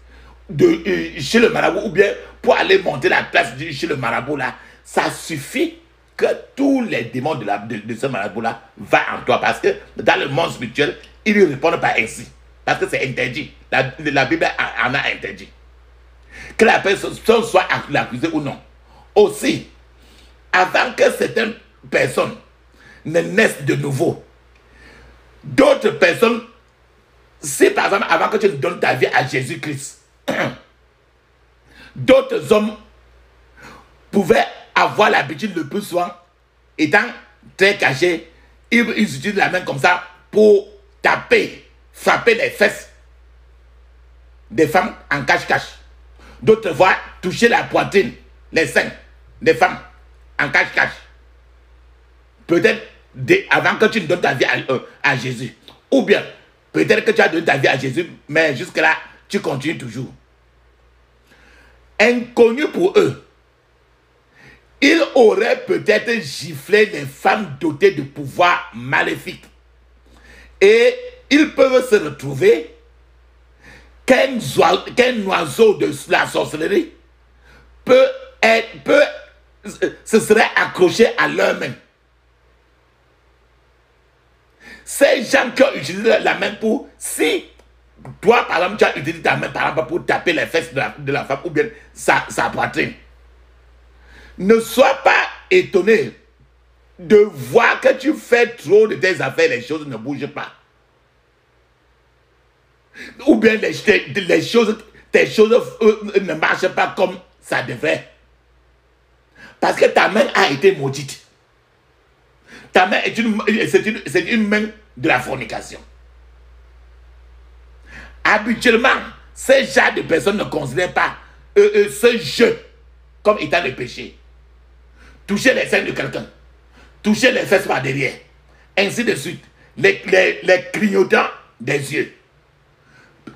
chez le marabout ou bien pour aller monter la place chez le marabout là, ça suffit que tous les démons de ce marabout là vont en toi, parce que dans le monde spirituel, ils ne répondent pas ainsi, parce que c'est interdit. La Bible en a interdit. Que la personne soit l'accusée ou non. Aussi, avant que certaines personnes ne naissent de nouveau, d'autres personnes, si par exemple avant que tu donnes ta vie à Jésus-Christ, d'autres hommes pouvaient avoir l'habitude le plus souvent, étant très cachés, ils utilisent la main comme ça pour taper, frapper les fesses des femmes en cache-cache. D'autres fois, toucher la poitrine, les seins des femmes en cache-cache. Peut-être avant que tu ne donnes ta vie à Jésus. Ou bien, peut-être que tu as donné ta vie à Jésus, mais jusque-là, tu continues toujours. Inconnu pour eux, ils auraient peut-être giflé les femmes dotées de pouvoirs maléfiques. Et ils peuvent se retrouver qu'un oiseau de la sorcellerie se serait accroché à leurs mains. Ces gens qui ont utilisé la main pour, si toi par exemple tu as utilisé ta main par exemple pour taper les fesses de la femme ou bien sa poitrine, ne sois pas étonné de voir que tu fais trop de tes affaires, les choses ne bougent pas. Ou bien tes choses ne marchent pas comme ça devrait. Parce que ta main a été maudite. Ta main c'est une main de la fornication. Habituellement, ces genres de personnes ne considèrent pas ce jeu comme étant le péché. Toucher les seins de quelqu'un, toucher les fesses par derrière, ainsi de suite, les clignotants des yeux.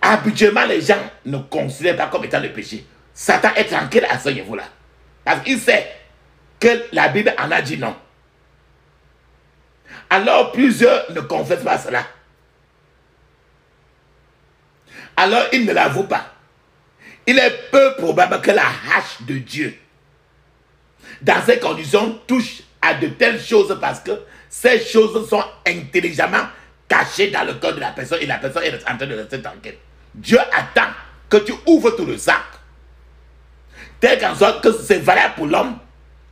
Habituellement, les gens ne considèrent pas comme étant le péché. Satan est tranquille à ce niveau-là. Parce qu'il sait que la Bible en a dit non. Alors plusieurs ne confessent pas cela. Alors ils ne l'avouent pas. Il est peu probable que la hache de Dieu, dans ces conditions, touche à de telles choses, parce que ces choses sont intelligemment cachées dans le cœur de la personne et la personne est en train de rester tranquille. Dieu attend que tu ouvres tout le sac. Tel qu'en soit que c'est valable pour l'homme,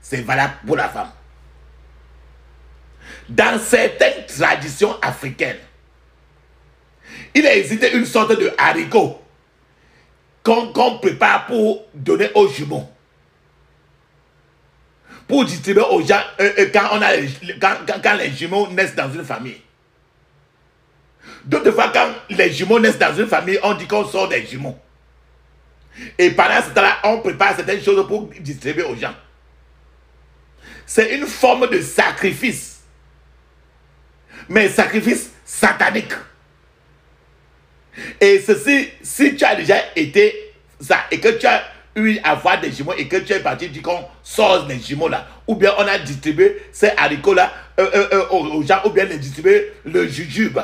c'est valable pour la femme. Dans certaines traditions africaines, il existe une sorte de haricot qu'on prépare pour donner aux jumeaux. Pour distribuer aux gens quand les jumeaux naissent dans une famille. D'autres fois, quand les jumeaux naissent dans une famille, on dit qu'on sort des jumeaux. Et pendant ce temps-là, on prépare certaines choses pour distribuer aux gens. C'est une forme de sacrifice. Mais sacrifice satanique. Et ceci, si tu as déjà été ça, et que tu as eu à voir des jumeaux, et que tu es parti dire qu'on sort les jumeaux là, ou bien on a distribué ces haricots là aux gens, ou bien les distribuer le jujube.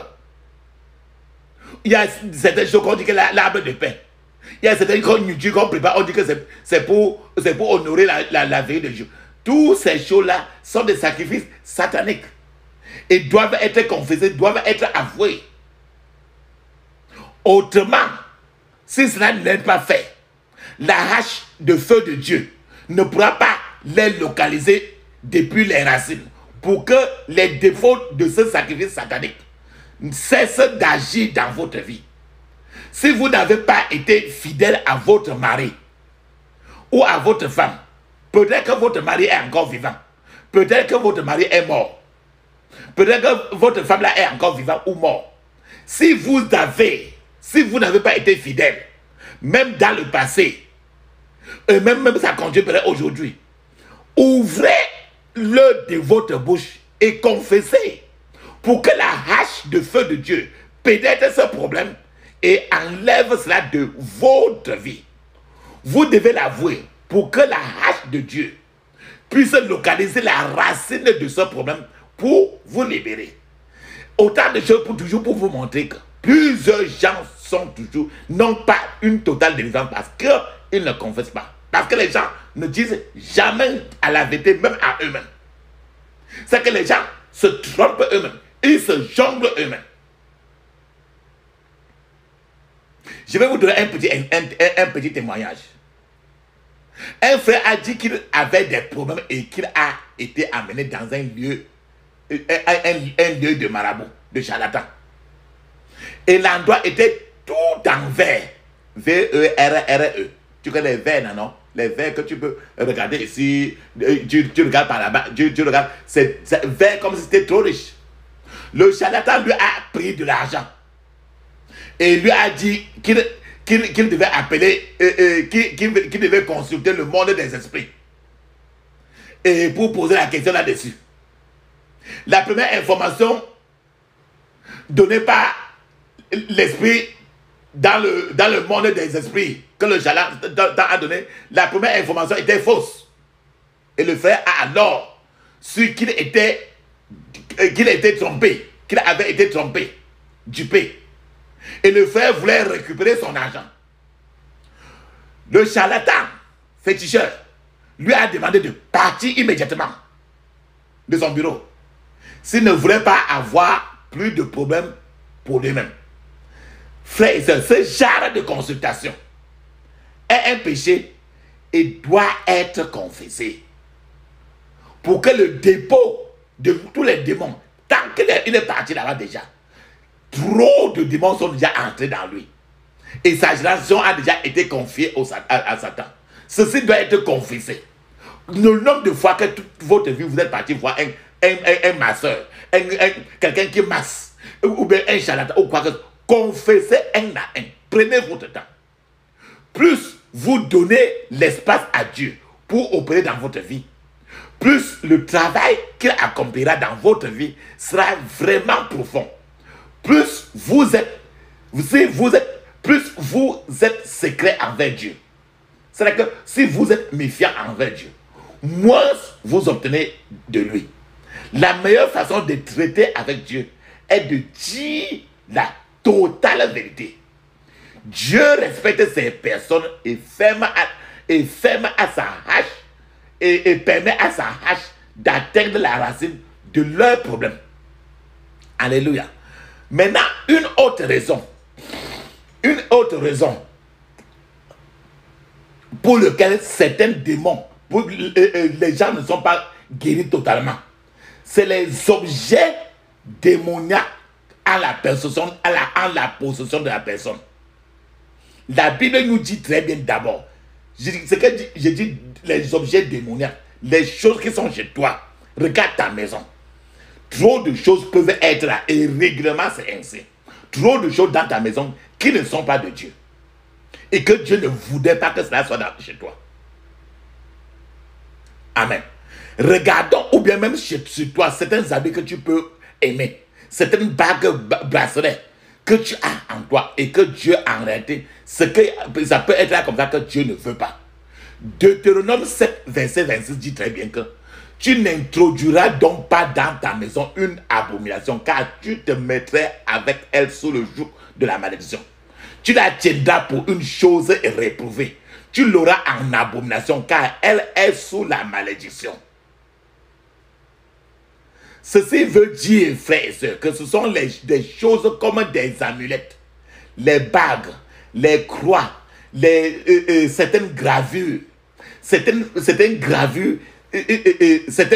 Il y a certaines choses qu'on dit que l'arbre de paix. Il y a certaines nourritures qu'on prépare, on dit que c'est pour honorer la veille de Dieu. Toutes ces choses-là sont des sacrifices sataniques et doivent être confessés, doivent être avoués. Autrement, si cela n'est pas fait, la hache de feu de Dieu ne pourra pas les localiser depuis les racines pour que les défauts de ce sacrifice satanique cessent d'agir dans votre vie. Si vous n'avez pas été fidèle à votre mari ou à votre femme, peut-être que votre mari est encore vivant, peut-être que votre mari est mort, peut-être que votre femme là est encore vivante ou mort. Si vous n'avez pas été fidèle, même dans le passé, et même ça continue aujourd'hui, ouvrez-le de votre bouche et confessez pour que la hache de feu de Dieu pénètre ce problème et enlève cela de votre vie. Vous devez l'avouer pour que la hache de Dieu puisse localiser la racine de ce problème pour vous libérer. Autant de choses pour vous montrer que plusieurs gens n'ont pas une totale délivrance parce qu'ils ne confessent pas. Parce que les gens ne disent jamais à la vérité, même à eux-mêmes. C'est que les gens se trompent eux-mêmes. Ils se jonglent eux-mêmes. Je vais vous donner un petit témoignage. Un frère a dit qu'il avait des problèmes et qu'il a été amené dans un lieu de marabout, de charlatan. Et l'endroit était tout en verre. V-E-R-R-E. Tu connais les verres, non? Les verres que tu peux regarder ici. Tu regardes par là-bas. Tu regardes. C'est vert comme si c'était trop riche. Le charlatan lui a pris de l'argent. Et lui a dit qu'il devait appeler, qu'il devait consulter le monde des esprits. Et pour poser la question là-dessus. La première information donnée par l'esprit dans le monde des esprits que le charlatan a donné, la première information était fausse. Et le frère a alors su qu'il était trompé, qu'il avait été trompé, dupé. Et le frère voulait récupérer son argent. Le charlatan, féticheur, lui a demandé de partir immédiatement de son bureau s'il ne voulait pas avoir plus de problèmes pour lui-même. Frère et sœurs, ce genre de consultation est un péché et doit être confessé pour que le dépôt de tous les démons, tant qu'il est parti là-bas déjà, trop de démons sont déjà entrés dans lui. Et sa génération a déjà été confiée à Satan. Ceci doit être confessé. Le nombre de fois que toute votre vie, vous êtes parti voir un masseur, quelqu'un qui masse, ou bien un charlatan, ou quoi que ce soit, confessez un à un. Prenez votre temps. Plus vous donnez l'espace à Dieu pour opérer dans votre vie, plus le travail qu'il accomplira dans votre vie sera vraiment profond. Plus vous êtes secret envers Dieu. C'est-à-dire que si vous êtes méfiant envers Dieu, moins vous obtenez de lui. La meilleure façon de traiter avec Dieu est de dire la totale vérité. Dieu respecte ces personnes et ferme à sa hache et permet à sa hache d'atteindre la racine de leurs problèmes. Alléluia. Maintenant, une autre raison pour laquelle certains démons, les gens ne sont pas guéris totalement, c'est les objets démoniaques en la possession de la personne. La Bible nous dit très bien d'abord, je dis les objets démoniaques, les choses qui sont chez toi. Regarde ta maison. Trop de choses peuvent être là et régulièrement c'est ainsi. Trop de choses dans ta maison qui ne sont pas de Dieu. Et que Dieu ne voudrait pas que cela soit chez toi. Amen. Regardons, ou bien même chez toi, certains habits que tu peux aimer, certaines bagues, bracelets que tu as en toi et que Dieu a en réalité, ça peut être là comme ça que Dieu ne veut pas. Deutéronome 7, verset 26 dit très bien que Tu n'introduiras donc pas dans ta maison une abomination, car tu te mettrais avec elle sous le joug de la malédiction. Tu la tiendras pour une chose réprouvée. Tu l'auras en abomination, car elle est sous la malédiction. Ceci veut dire, frères et sœurs, que ce sont des choses comme des amulettes, les bagues, les croix, certaines gravures, certaines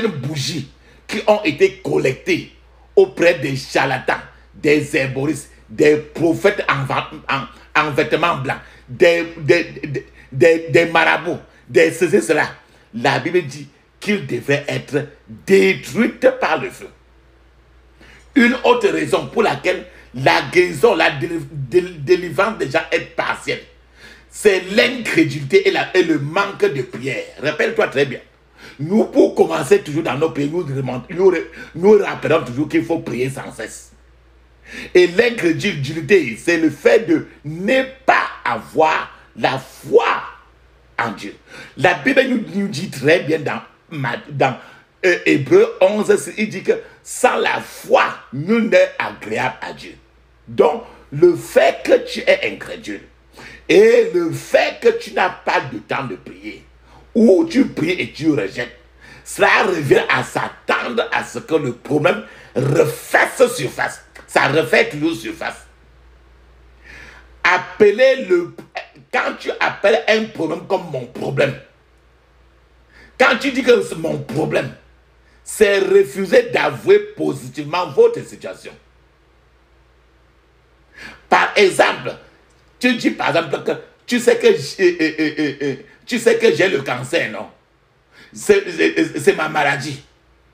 bougies qui ont été collectées auprès des charlatans, des herboristes, des prophètes en vêtements blancs, des marabouts, des ceci, cela. La Bible dit qu'ils devraient être détruites par le feu. Une autre raison pour laquelle la guérison, la délivrance déjà est partielle, c'est l'incrédulité et le manque de prière. Rappelle-toi très bien. Nous, pour commencer toujours dans nos pays, nous rappelons toujours qu'il faut prier sans cesse. Et l'incrédulité, c'est le fait de ne pas avoir la foi en Dieu. La Bible nous dit très bien dans Hébreux 11, il dit que sans la foi, nul n'est agréable à Dieu. Donc, le fait que tu es incrédule et le fait que tu n'as pas de temps de prier, ou tu pries et tu rejettes, cela revient à s'attendre à ce que le problème refasse surface. Ça refait toujours surface. Quand tu appelles un problème comme mon problème, quand tu dis que c'est mon problème, c'est refuser d'avouer positivement votre situation. Par exemple, tu dis par exemple que tu sais que j'ai le cancer, non? C'est ma maladie.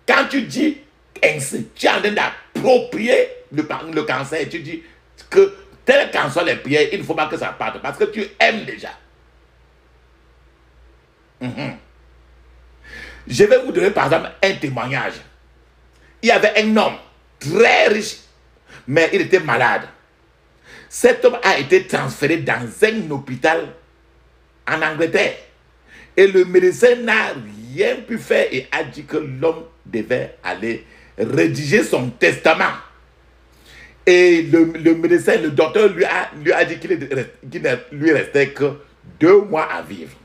Quand tu dis ainsi, tu es en train d'approprier le cancer et tu dis que tel qu'en soit les prières, il ne faut pas que ça parte parce que tu aimes déjà. Je vais vous donner par exemple un témoignage. Il y avait un homme très riche, mais il était malade. Cet homme a été transféré dans un hôpital en Angleterre. Et le médecin n'a rien pu faire et a dit que l'homme devait aller rédiger son testament. Et le médecin, le docteur lui a dit qu'il ne lui restait que 2 mois à vivre.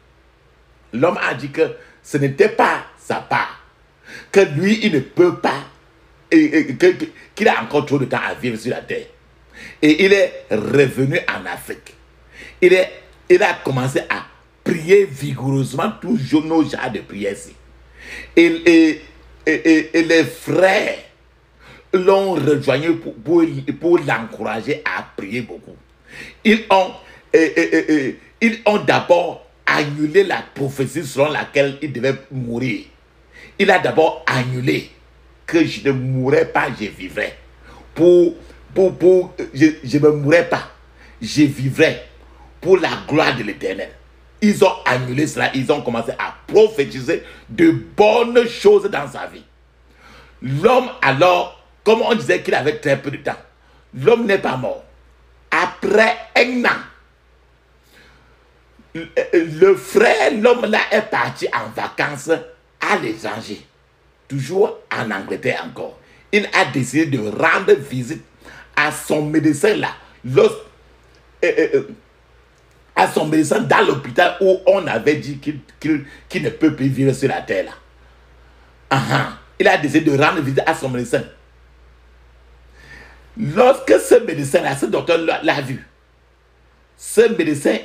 L'homme a dit que ce n'était pas sa part, que lui, il ne peut pas, qu'il a encore trop de temps à vivre sur la terre. Et il est revenu en Afrique. Il a commencé à prier vigoureusement toujours nos genres de prières ici. Et les frères l'ont rejoint pour l'encourager à prier beaucoup. Ils ont d'abord annulé la prophétie selon laquelle il devait mourir. Il a d'abord annulé que je ne mourrais pas, je vivrais. Je ne mourrais pas, je vivrais pour la gloire de l'Éternel. Ils ont annulé cela, ils ont commencé à prophétiser de bonnes choses dans sa vie. L'homme alors, comme on disait qu'il avait très peu de temps, l'homme n'est pas mort. Après 1 an, le frère, l'homme là est parti en vacances à l'étranger, toujours en Angleterre encore. Il a décidé de rendre visite à son médecin là, à son médecin dans l'hôpital où on avait dit qu'il ne peut plus vivre sur la terre là. Il a décidé de rendre visite à son médecin. Lorsque ce médecin là, ce docteur l'a vu, ce médecin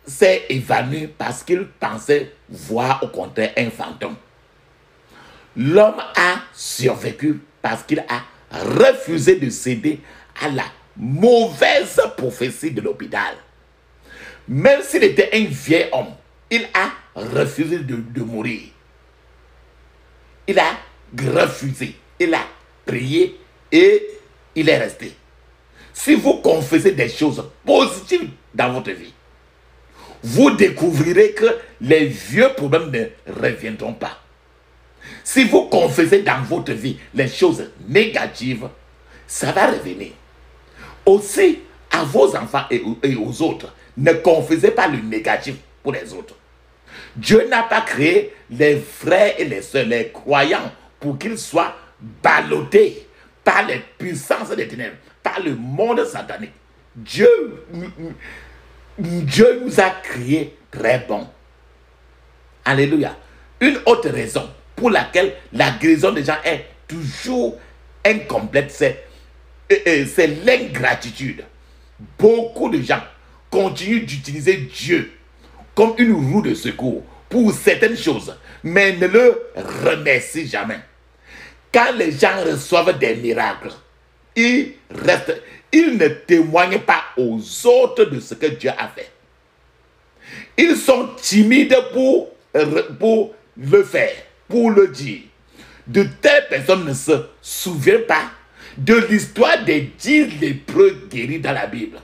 s'est évanoui parce qu'il pensait voir au contraire un fantôme. L'homme a survécu parce qu'il a refusé de céder à la mauvaise prophétie de l'hôpital. Même s'il était un vieil homme, il a refusé de mourir. Il a refusé, il a prié et il est resté. Si vous confessez des choses positives dans votre vie, vous découvrirez que les vieux problèmes ne reviendront pas. Si vous confessez dans votre vie les choses négatives, ça va revenir. Aussi, à vos enfants et aux autres, ne confessez pas le négatif pour les autres. Dieu n'a pas créé les frères et les sœurs, les croyants, pour qu'ils soient ballottés par les puissances des ténèbres, par le monde satanique. Dieu nous a créés très bons. Alléluia. Une autre raison pour laquelle la guérison des gens est toujours incomplète, c'est l'ingratitude. Beaucoup de gens continuent d'utiliser Dieu comme une roue de secours pour certaines choses, mais ne le remercient jamais. Quand les gens reçoivent des miracles, ils ne témoignent pas aux autres de ce que Dieu a fait. Ils sont timides pour le faire, pour le dire. De telles personnes ne se souviennent pas de l'histoire des 10 lépreux guéris dans la Bible.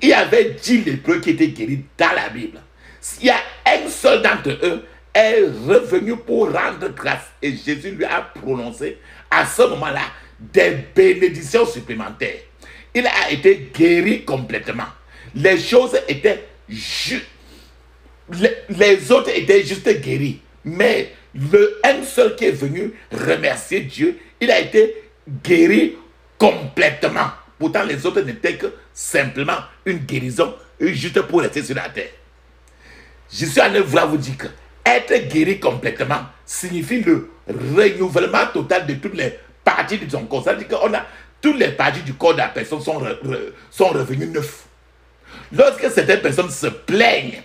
Il y avait 10 lépreux qui étaient guéris dans la Bible. Il y a un seul d'entre eux est revenu pour rendre grâce. Et Jésus lui a prononcé à ce moment-là des bénédictions supplémentaires. Il a été guéri complètement. Les choses étaient juste. Les autres étaient juste guéris. Mais un seul qui est venu remercier Dieu, il a été guéri complètement. Pourtant, les autres n'étaient que simplement une guérison juste pour rester sur la terre. Je suis en train de vouloir vous dire que être guéri complètement signifie le renouvellement total de toutes les parties de son corps. Ça veut dire qu'on a toutes les parties du corps de la personne sont revenues neuves. Lorsque certaines personnes se plaignent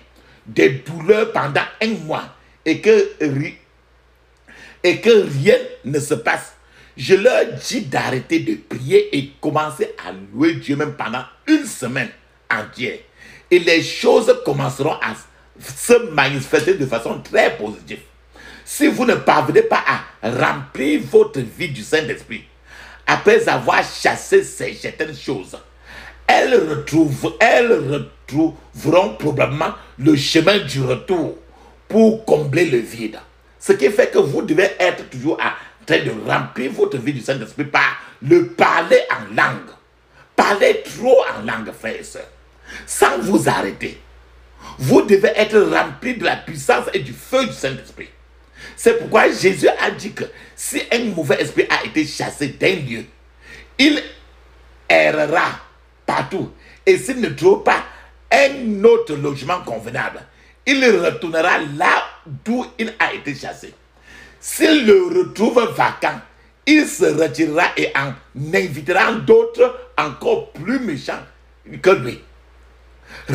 des douleurs pendant un mois et que rien ne se passe, je leur dis d'arrêter de prier et commencer à louer Dieu même pendant une semaine entière. Et les choses commenceront à se manifester de façon très positive. Si vous ne parvenez pas à remplir votre vie du Saint-Esprit, après avoir chassé certaines choses, elles retrouveront probablement le chemin du retour pour combler le vide. Ce qui fait que vous devez être toujours en train de remplir votre vie du Saint-Esprit par le parler en langue. Parlez trop en langue, frères et sœurs, sans vous arrêter. Vous devez être rempli de la puissance et du feu du Saint-Esprit. C'est pourquoi Jésus a dit que si un mauvais esprit a été chassé d'un lieu, il errera partout. Et s'il ne trouve pas un autre logement convenable, il retournera là d'où il a été chassé. S'il le retrouve vacant, il se retirera et en invitera d'autres encore plus méchants que lui.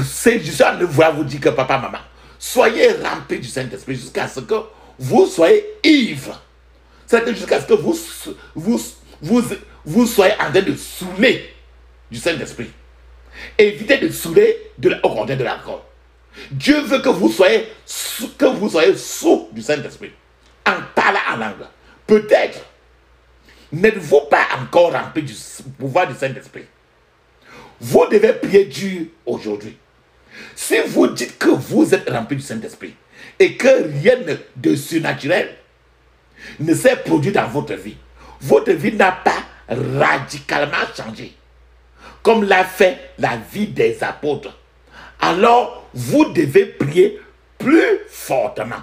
C'est juste de vous dire que papa, maman, soyez remplis du Saint-Esprit jusqu'à ce que vous soyez ivres. C'est jusqu'à ce que vous soyez en train de saouler du Saint-Esprit. Évitez de saouler au contraire de l'alcool. Dieu veut que vous soyez sous du Saint-Esprit en parlant en langue. Peut-être n'êtes-vous pas encore rempli du pouvoir du Saint-Esprit. Vous devez prier Dieu aujourd'hui. Si vous dites que vous êtes rempli du Saint-Esprit et que rien de surnaturel ne s'est produit dans votre vie n'a pas radicalement changé, comme l'a fait la vie des apôtres, alors vous devez prier plus fortement.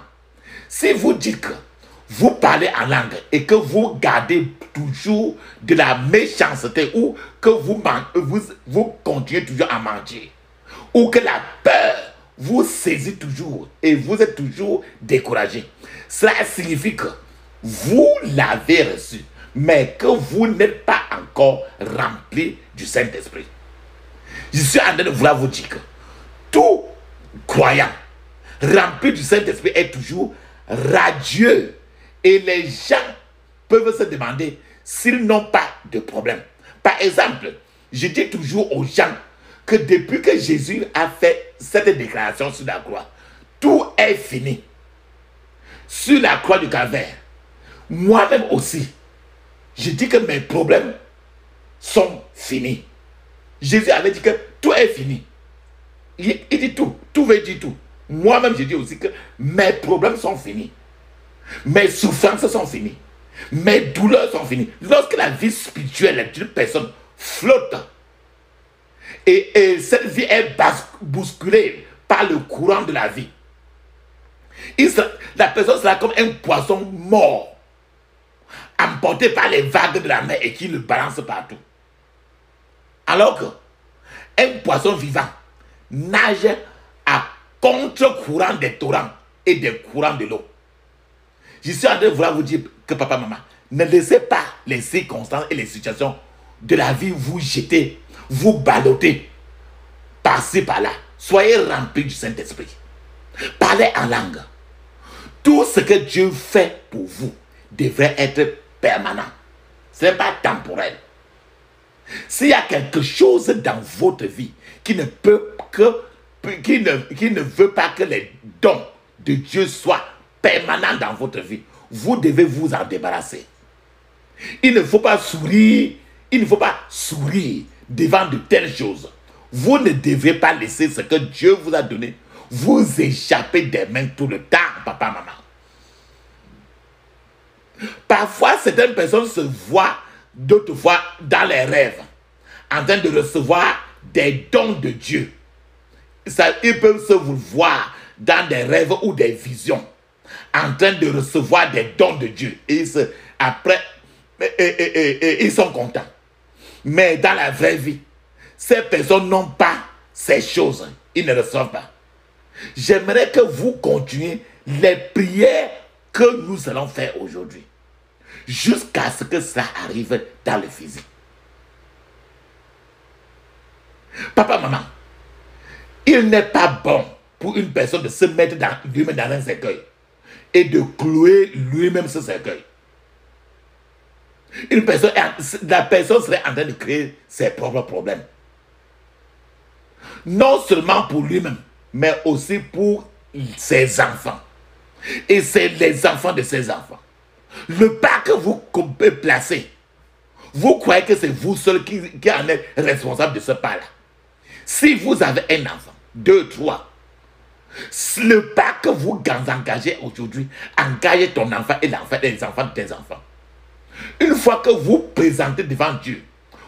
Si vous dites que vous parlez en langue et que vous gardez toujours de la méchanceté ou que vous continuez toujours à mentir ou que la peur vous saisit toujours et vous êtes toujours découragé, cela signifie que vous l'avez reçu, mais que vous n'êtes pas encore rempli du Saint-Esprit. Je suis en train de vouloir vous dire que tout croyant rempli du Saint-Esprit est toujours radieux. Et les gens peuvent se demander s'ils n'ont pas de problème. Par exemple, je dis toujours aux gens que depuis que Jésus a fait cette déclaration sur la croix, tout est fini. Sur la croix du Calvaire, moi-même aussi, je dis que mes problèmes sont finis. Jésus avait dit que tout est fini. Il dit tout, tout veut dire tout. Moi-même, je dis aussi que mes problèmes sont finis. Mes souffrances sont finies. Mes douleurs sont finies. Lorsque la vie spirituelle d'une personne flotte et cette vie est bousculée par le courant de la vie, La personne sera comme un poisson mort, emporté par les vagues de la mer et qui le balance partout. Alors qu'un poisson vivant nage à contre-courant des torrents et des courants de l'eau. Je suis en train de vouloir vous dire que papa, maman, ne laissez pas les circonstances et les situations de la vie vous jeter, vous balloter par-ci, par-là. Soyez remplis du Saint-Esprit. Parlez en langue. Tout ce que Dieu fait pour vous devrait être permanent. Ce n'est pas temporel. S'il y a quelque chose dans votre vie qui ne veut pas que les dons de Dieu soient permanents dans votre vie, vous devez vous en débarrasser. Il ne faut pas sourire devant de telles choses. Vous ne devez pas laisser ce que Dieu vous a donné vous échapper des mains tout le temps, papa, maman. Parfois, certaines personnes se voient, d'autres fois, dans les rêves, en train de recevoir des dons de Dieu. Ils peuvent se voir dans des rêves ou des visions, en train de recevoir des dons de Dieu. Et après, ils sont contents. Mais dans la vraie vie, ces personnes n'ont pas ces choses. Ils ne reçoivent pas. J'aimerais que vous continuiez les prières que nous allons faire aujourd'hui, jusqu'à ce que ça arrive dans le physique. Papa, maman, il n'est pas bon pour une personne de se mettre lui-même dans un cercueil et de clouer lui-même ce cercueil. La personne serait en train de créer ses propres problèmes. Non seulement pour lui-même, mais aussi pour ses enfants. Et c'est les enfants de ses enfants. Le pas que vous placez, vous croyez que c'est vous seul qui en êtes responsable de ce pas-là. Si vous avez un enfant, 2, 3, le pas que vous engagez aujourd'hui, engagez ton enfant et les enfants de tes enfants. Une fois que vous présentez devant Dieu,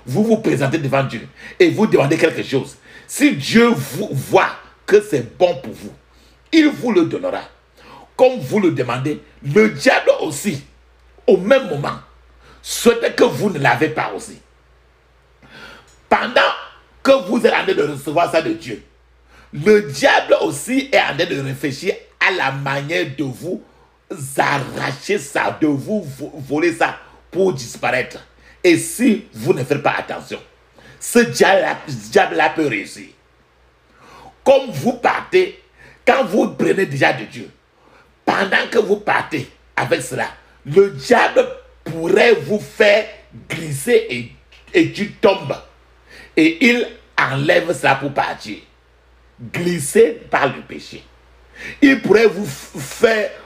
vous présentez devant Dieu et vous demandez quelque chose, si Dieu vous voit que c'est bon pour vous, il vous le donnera. Comme vous le demandez, le diable aussi, au même moment, souhaite que vous ne l'avez pas aussi. Pendant que vous êtes en train de recevoir ça de Dieu, le diable aussi est en train de réfléchir à la manière de vous arracher ça, de vous voler ça pour disparaître. Et si vous ne faites pas attention, ce diable-là peut réussir. Comme vous partez, quand vous prenez déjà de Dieu, pendant que vous partez avec cela, le diable pourrait vous faire glisser et tu tombes. Et il enlève ça pour partir. Glisser par le péché. Il pourrait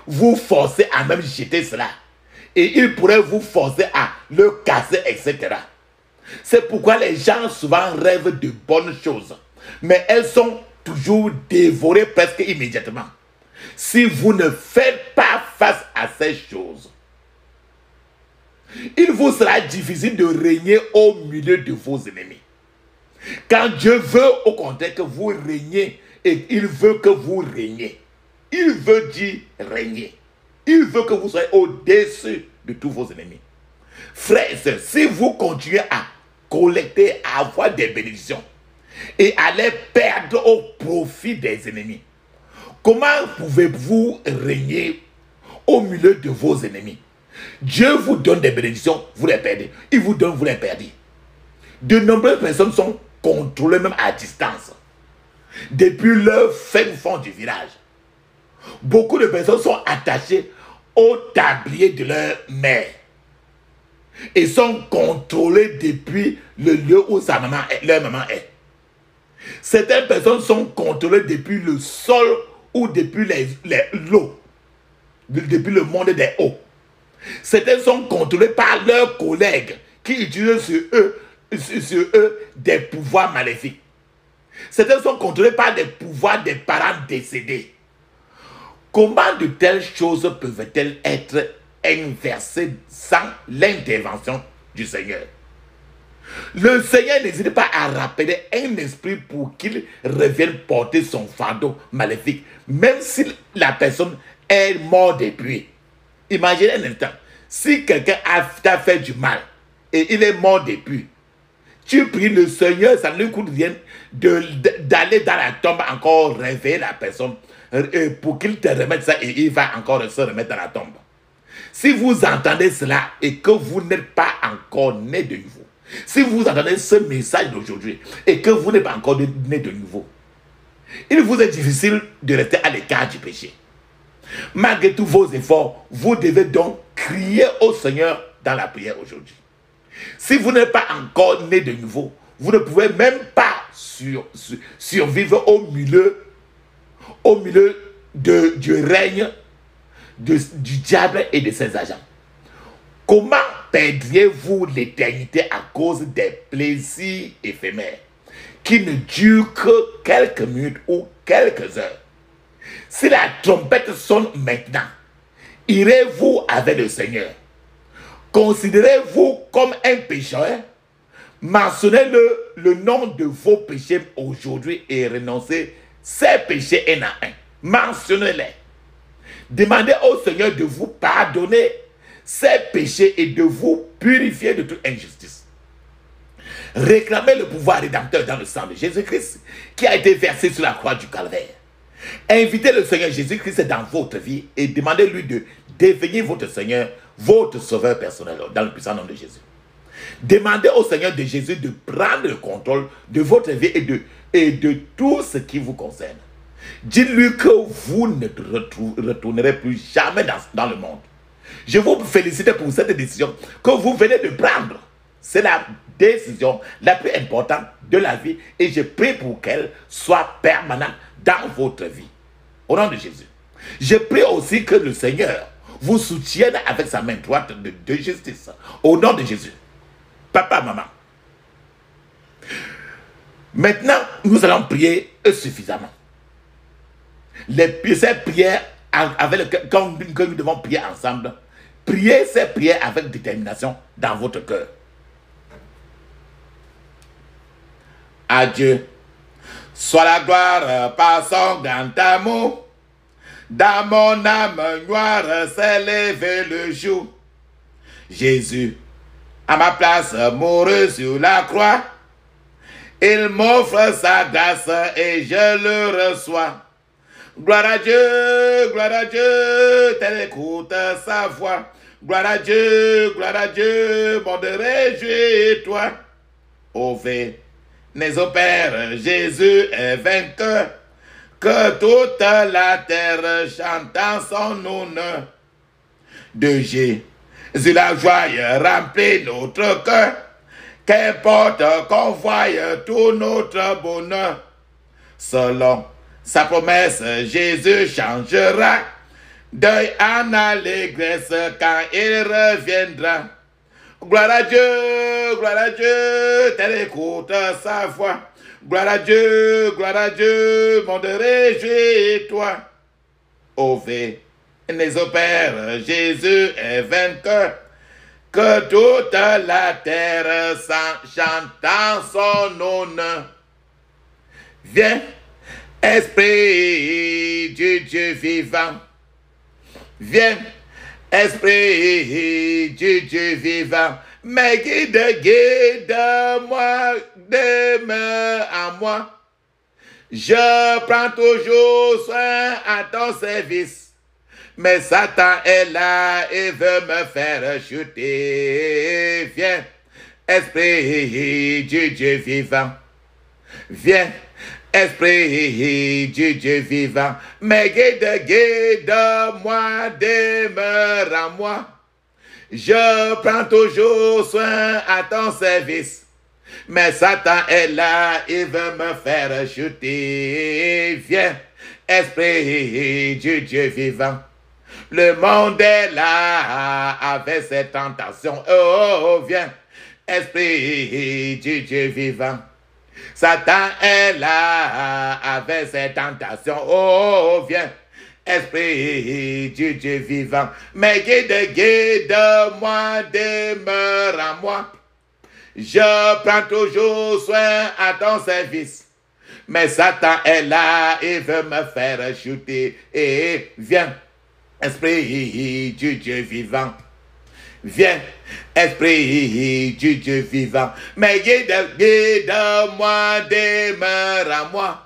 vous forcer à même jeter cela. Et il pourrait vous forcer à le casser, etc. C'est pourquoi les gens souvent rêvent de bonnes choses. Mais elles sont toujours dévorées presque immédiatement. Si vous ne faites pas face à ces choses, il vous sera difficile de régner au milieu de vos ennemis. Quand Dieu veut au contraire que vous régniez, et il veut que vous régniez. Il veut dire régner. Il veut que vous soyez au-dessus de tous vos ennemis. Frères et sœurs, si vous continuez à collecter, à avoir des bénédictions et à les perdre au profit des ennemis, comment pouvez-vous régner au milieu de vos ennemis? Dieu vous donne des bénédictions, vous les perdez. Il vous donne, vous les perdez. De nombreuses personnes sont contrôlées même à distance, depuis leur fin fond du village. Beaucoup de personnes sont attachées au tablier de leur mère et sont contrôlées depuis le lieu où leur maman est. Certaines personnes sont contrôlées depuis le sol ou depuis l'eau, depuis le monde des eaux. Certaines sont contrôlées par leurs collègues qui utilisent sur eux des pouvoirs maléfiques. Certaines sont contrôlées par des pouvoirs des parents décédés. Comment de telles choses peuvent-elles être inversées sans l'intervention du Seigneur? Le Seigneur n'hésite pas à rappeler un esprit pour qu'il revienne porter son fardeau maléfique, même si la personne est mort depuis. Imaginez un instant. Si quelqu'un t'a fait du mal et il est mort depuis, tu pries le Seigneur, ça ne lui coûte rien d'aller dans la tombe encore réveiller la personne pour qu'il te remette ça et il va encore se remettre dans la tombe. Si vous entendez cela et que vous n'êtes pas encore né de nouveau, si vous entendez ce message d'aujourd'hui et que vous n'êtes pas encore né de nouveau, il vous est difficile de rester à l'écart du péché. Malgré tous vos efforts, vous devez donc crier au Seigneur dans la prière aujourd'hui. Si vous n'êtes pas encore né de nouveau, vous ne pouvez même pas survivre au milieu du règne du diable et de ses agents. Comment perdriez-vous l'éternité à cause des plaisirs éphémères qui ne durent que quelques minutes ou quelques heures? Si la trompette sonne maintenant, irez-vous avec le Seigneur? Considérez-vous comme un pécheur? Mentionnez le nom de vos péchés aujourd'hui et renoncez ces péchés un à un. Mentionnez-les. Demandez au Seigneur de vous pardonner ces péchés et de vous purifier de toute injustice. Réclamez le pouvoir rédempteur dans le sang de Jésus-Christ qui a été versé sur la croix du Calvaire. Invitez le Seigneur Jésus-Christ dans votre vie et demandez-lui de devenir votre Seigneur, votre sauveur personnel dans le puissant nom de Jésus. Demandez au Seigneur de Jésus de prendre le contrôle de votre vie et de tout ce qui vous concerne. Dites-lui que vous ne retournerez plus jamais dans le monde. Je vous félicite pour cette décision que vous venez de prendre. C'est la décision la plus importante de la vie et je prie pour qu'elle soit permanente dans votre vie. Au nom de Jésus. Je prie aussi que le Seigneur vous soutienne avec sa main droite de justice. Au nom de Jésus. Papa, maman. Maintenant, nous allons prier suffisamment. Ces prières que nous devons prier ensemble, priez ces prières avec détermination dans votre cœur. À Dieu soit la gloire par son grand amour. Dans mon âme noire s'est levé le jour. Jésus, à ma place, mourut sur la croix. Il m'offre sa grâce et je le reçois. Gloire à Dieu, telle écoute sa voix. Gloire à Dieu, monde réjouis-toi. Ô Vénez au Père, Jésus est vainqueur. Que toute la terre chante en son honneur. De Jésus la joie remplit notre cœur. Qu'importe qu'on voie tout notre bonheur. Selon sa promesse, Jésus changera deuil en allégresse quand il reviendra. Gloire à Dieu, telle écoute sa voix. Gloire à Dieu, monde réjouis-toi. Ô Vénez au Père, Jésus est vainqueur. Que toute la terre chante en son honneur. Viens, Esprit du Dieu vivant. Viens, Esprit du Dieu vivant. Mais guide-moi, demeure en moi. Je prends toujours soin à ton service. Mais Satan est là et veut me faire chuter. Viens, Esprit du Dieu vivant. Viens, Esprit du Dieu vivant. Mais guide-moi, demeure en moi. Je prends toujours soin à ton service. Mais Satan est là, il veut me faire chuter. Viens, Esprit du Dieu vivant. Le monde est là avec ses tentations. Oh, viens, Esprit du Dieu vivant. Satan est là avec ses tentations. Oh, viens, Esprit du Dieu vivant. Mais guide-moi, demeure en moi. Je prends toujours soin à ton service. Mais Satan est là, il veut me faire chuter. Et viens, Esprit du Dieu vivant. Viens, Esprit du Dieu vivant. Mais guide-moi, demeure à moi.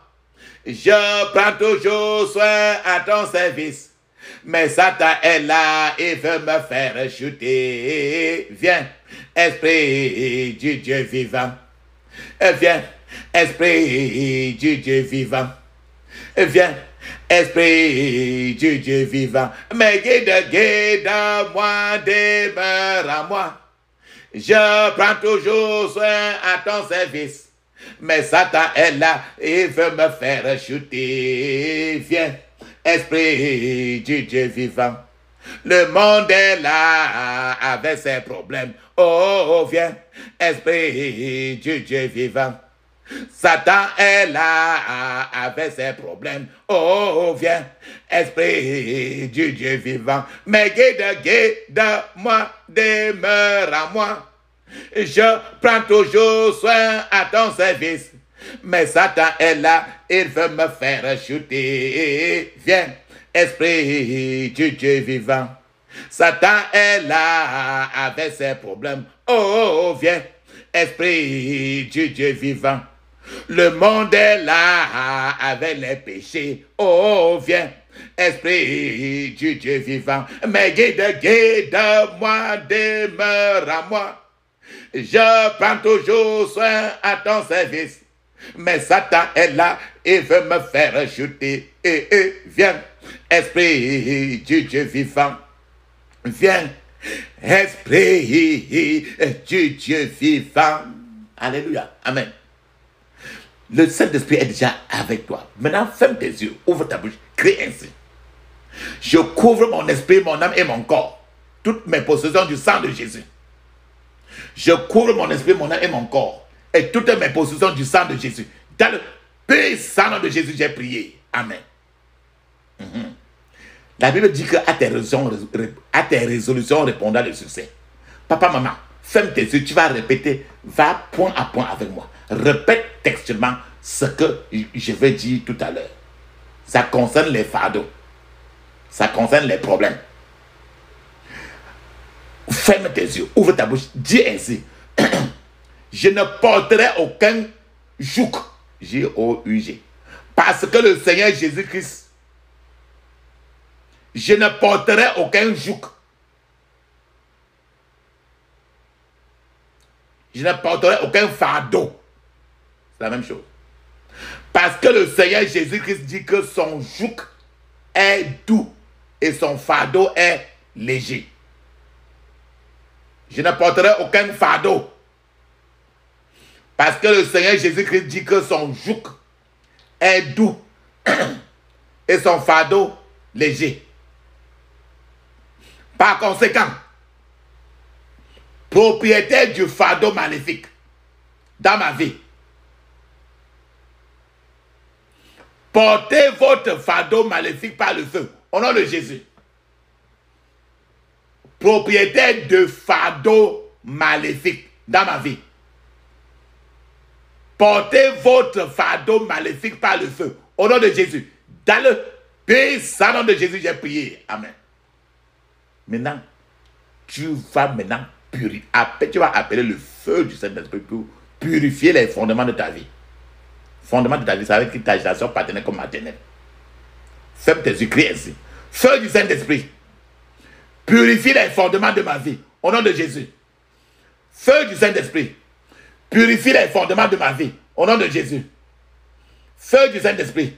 Je prends toujours soin à ton service. Mais Satan est là et veut me faire chuter. Viens, Esprit du Dieu vivant. Viens, Esprit du Dieu vivant. Viens, Esprit du Dieu vivant. Mais guide-moi, demeure à moi. Je prends toujours soin à ton service. Mais Satan est là et veut me faire chuter. Viens, Esprit du Dieu vivant. Le monde est là avec ses problèmes. Oh, viens, Esprit du Dieu vivant. Satan est là avec ses problèmes. Oh, viens, Esprit du Dieu vivant. Mais guide-moi, demeure à moi. Je prends toujours soin à ton service. Mais Satan est là, il veut me faire chuter. Viens, Esprit du Dieu vivant. Satan est là avec ses problèmes. Oh, viens, Esprit du Dieu vivant. Le monde est là avec les péchés. Oh, viens, Esprit du Dieu vivant. Mais guide-moi, demeure à moi. Je prends toujours soin à ton service. Mais Satan est là et veut me faire chuter. Viens, Esprit du Dieu vivant. Viens, Esprit du Dieu vivant. Alléluia. Amen. Le Saint-Esprit est déjà avec toi. Maintenant, ferme tes yeux, ouvre ta bouche, crie ainsi. Je couvre mon esprit, mon âme et mon corps. Toutes mes possessions du sang de Jésus. Je couvre mon esprit, mon âme et mon corps. Et toutes mes possessions du sang de Jésus. Dans le puissant nom de Jésus, j'ai prié. Amen. La Bible dit qu'à tes résolutions répondra le succès. Papa, maman, ferme tes yeux, tu vas répéter, va point à point avec moi. Répète textuellement ce que je vais dire tout à l'heure. Ça concerne les fardeaux. Ça concerne les problèmes. Ferme tes yeux, ouvre ta bouche, dis ainsi. Je ne porterai aucun joug, J-O-U-G, parce que le Seigneur Jésus-Christ, je ne porterai aucun joug. Je ne porterai aucun fardeau. C'est la même chose. Parce que le Seigneur Jésus-Christ dit que son joug est doux et son fardeau est léger. Je ne porterai aucun fardeau. Parce que le Seigneur Jésus-Christ dit que son joug est doux et son fardeau léger. Par conséquent, propriétaire du fardeau maléfique dans ma vie, portez votre fardeau maléfique par le feu, au nom de Jésus. Propriétaire de fardeau maléfique dans ma vie, portez votre fardeau maléfique par le feu, au nom de Jésus. Dans le puissant nom de Jésus, j'ai prié. Amen. Maintenant, tu vas maintenant purifier. Tu vas appeler le feu du Saint-Esprit pour purifier les fondements de ta vie. Fondement de ta vie, ça veut dire ta génération paternelle comme maternelle. Ferme tes yeux, crie ainsi. Feu du Saint-Esprit, purifie les fondements de ma vie, au nom de Jésus. Feu du Saint-Esprit, purifie les fondements de ma vie, au nom de Jésus. Feu du Saint-Esprit,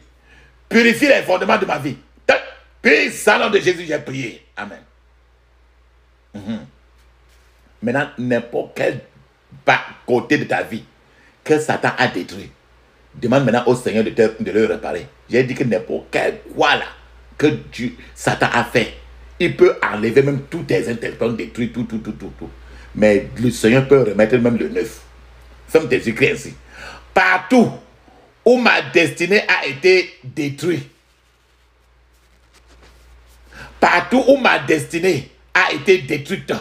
purifie les fondements de ma vie. Puissant nom de Jésus, j'ai prié. Amen. Maintenant, n'importe quel côté de ta vie que Satan a détruit, demande maintenant au Seigneur de le réparer. J'ai dit que n'importe quel quoi là que Satan a fait, il peut enlever même tous tes intestins, détruire tout. Mais le Seigneur peut remettre même le neuf. Ferme tes yeux, crie ainsi. Partout où ma destinée a été détruite, partout où ma destinée a été détruite,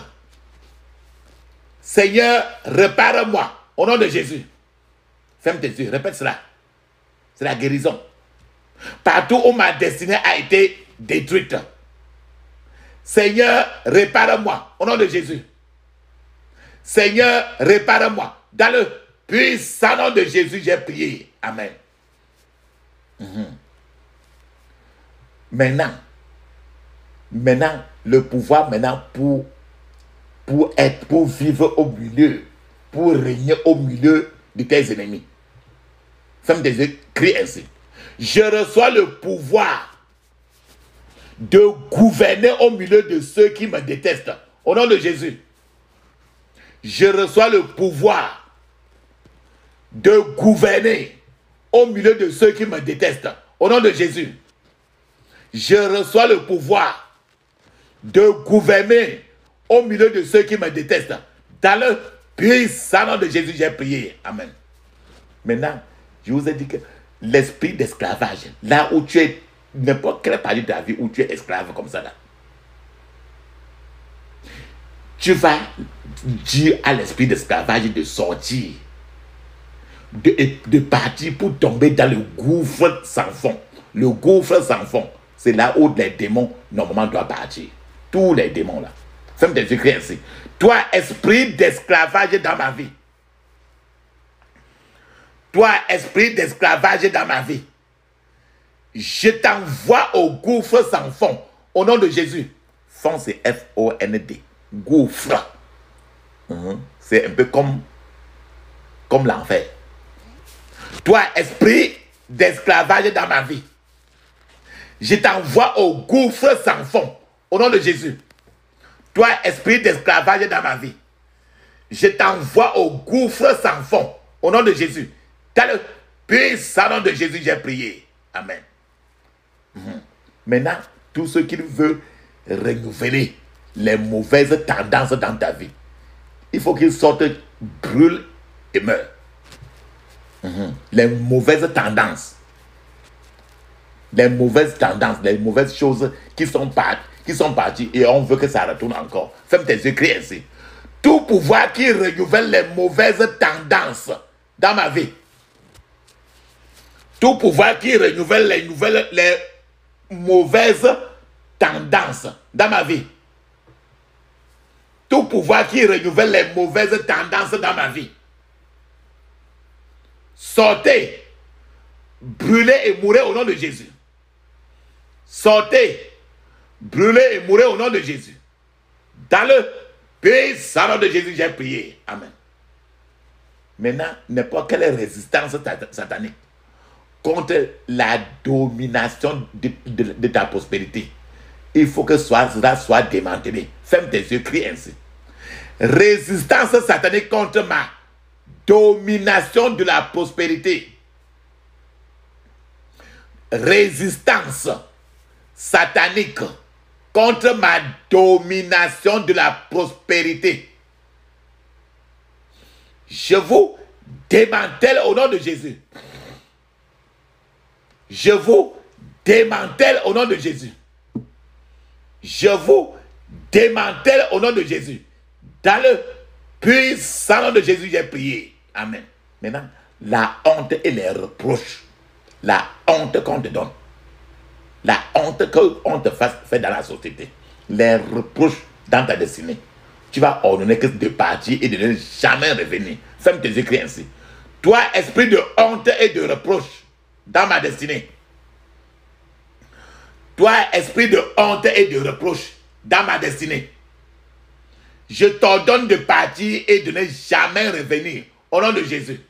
Seigneur, répare-moi au nom de Jésus. Ferme tes yeux, répète cela. C'est la guérison. Partout où ma destinée a été détruite, Seigneur, répare-moi. Au nom de Jésus. Seigneur, répare-moi. Dans le puissant nom de Jésus, j'ai prié. Amen. Maintenant, le pouvoir pour vivre au milieu, pour régner au milieu de tes ennemis. Ferme tes yeux, crie ainsi. Je reçois le pouvoir de gouverner au milieu de ceux qui me détestent. Au nom de Jésus. Je reçois le pouvoir de gouverner au milieu de ceux qui me détestent. Au nom de Jésus. Je reçois le pouvoir de gouverner au milieu de ceux qui me détestent. Dans le puissant nom de Jésus, j'ai prié. Amen. Maintenant, je vous ai dit que l'esprit d'esclavage, là où tu es, n'importe quelle partie de ta vie où tu es esclave comme ça là, tu vas dire à l'esprit d'esclavage de sortir, de partir pour tomber dans le gouffre sans fond. Le gouffre sans fond, c'est là où les démons normalement doivent partir. Tous les démons là. Ferme tes yeux, crie ainsi. Toi, esprit d'esclavage dans ma vie. Toi, esprit d'esclavage dans ma vie. Je t'envoie au gouffre sans fond. Au nom de Jésus. Fond, c'est F-O-N-D. Gouffre. C'est un peu comme l'enfer. Toi, esprit d'esclavage dans ma vie. Je t'envoie au gouffre sans fond. Au nom de Jésus. Toi, esprit d'esclavage dans ma vie. Je t'envoie au gouffre sans fond. Au nom de Jésus. Dans le puissant nom de Jésus, j'ai prié. Amen. Maintenant, tous ceux qui veulent renouveler les mauvaises tendances dans ta vie, il faut qu'ils sortent, brûlent et meurent. Les mauvaises tendances. Les mauvaises tendances, les mauvaises choses qui sont parties et on veut que ça retourne encore. Ferme tes yeux, crie ainsi. Tout pouvoir qui renouvelle les mauvaises tendances dans ma vie. Tout pouvoir qui renouvelle les mauvaises tendances dans ma vie. Tout pouvoir qui renouvelle les mauvaises tendances dans ma vie. Sortez, brûlez et mourrez au nom de Jésus. Sortez, brûlez et mourrez au nom de Jésus. Dans le puissant nom de Jésus, j'ai prié. Amen. Maintenant, n'importe quelle résistance satanique contre la domination de ta prospérité, il faut que cela soit démantelé. Ferme tes yeux, crie ainsi. Résistance satanique contre ma domination de la prospérité. Résistance satanique contre ma domination de la prospérité. Je vous démantèle au nom de Jésus. Je vous démantèle au nom de Jésus. Je vous démantèle au nom de Jésus. Dans le puissant nom de Jésus, j'ai prié. Amen. Maintenant, la honte et les reproches. La honte qu'on te donne. La honte qu'on te fait dans la société. Les reproches dans ta destinée. Tu vas ordonner que de partir et de ne jamais revenir. Ferme tes yeux, crie ainsi. Toi, esprit de honte et de reproche dans ma destinée. Toi, esprit de honte et de reproche dans ma destinée. Je t'ordonne de partir et de ne jamais revenir. Au nom de Jésus.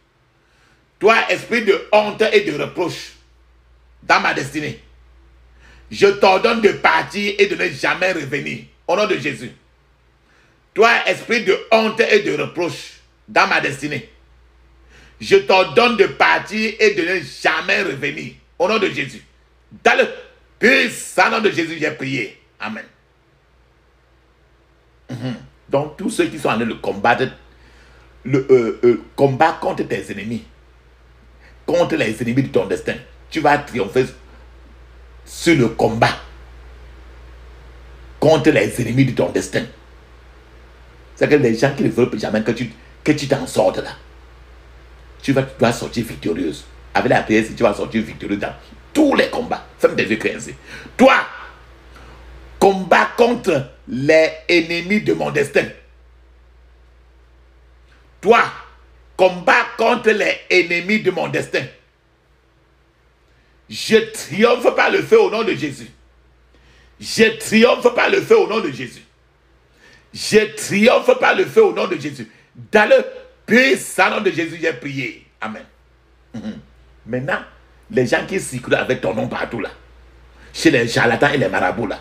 Toi, esprit de honte et de reproche dans ma destinée. Je t'ordonne de partir et de ne jamais revenir. Au nom de Jésus. Toi, esprit de honte et de reproche dans ma destinée. Je t'ordonne de partir et de ne jamais revenir. Au nom de Jésus. Dans le puissant nom de Jésus, j'ai prié. Amen. Donc, tous ceux qui sont en train de combattre, le combat contre tes ennemis, contre les ennemis de ton destin, tu vas triompher sur le combat contre les ennemis de ton destin. C'est que les gens qui ne veulent jamais que tu t'en sortes là, tu vas sortir victorieuse. Avec la prière, tu vas sortir victorieuse dans tous les combats. Ferme tes yeux, crie ainsi. Toi, combat contre les ennemis de mon destin. Toi, combats contre les ennemis de mon destin. Je triomphe par le feu au nom de Jésus. Je triomphe par le feu au nom de Jésus. Je triomphe par le feu au nom de Jésus. Dans le puissant nom de Jésus, j'ai prié. Amen. Maintenant, les gens qui circulent avec ton nom partout là, chez les charlatans et les marabouts là,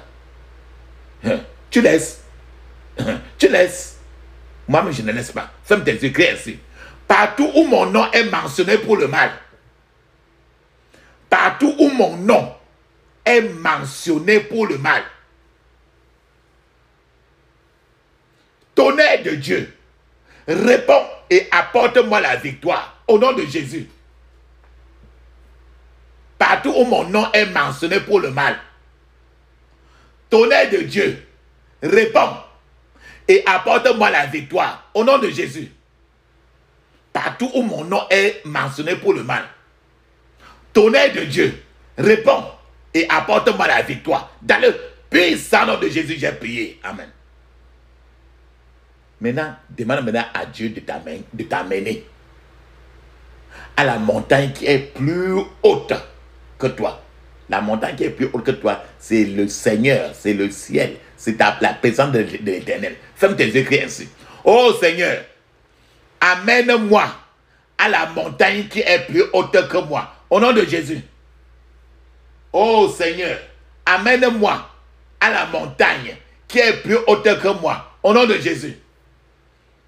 tu laisses. Tu laisses. Moi, je ne laisse pas. Ferme tes yeux, crie ainsi. Partout où mon nom est mentionné pour le mal, partout où mon nom est mentionné pour le mal, tonnerre de Dieu, réponds et apporte-moi la victoire au nom de Jésus. Partout où mon nom est mentionné pour le mal, tonnerre de Dieu, réponds et apporte-moi la victoire au nom de Jésus. Partout où mon nom est mentionné pour le mal, tonnerre de Dieu, réponds et apporte-moi la victoire. Dans le puissant nom de Jésus, j'ai prié. Amen. Maintenant, demande maintenant à Dieu de t'amener à la montagne qui est plus haute que toi. La montagne qui est plus haute que toi, c'est le Seigneur, c'est le ciel, c'est la présence de l'Éternel. Ferme tes yeux, crie ainsi. Oh Seigneur, amène-moi à la montagne qui est plus haute que moi. Au nom de Jésus. Oh Seigneur, amène-moi à la montagne qui est plus haute que moi. Au nom de Jésus.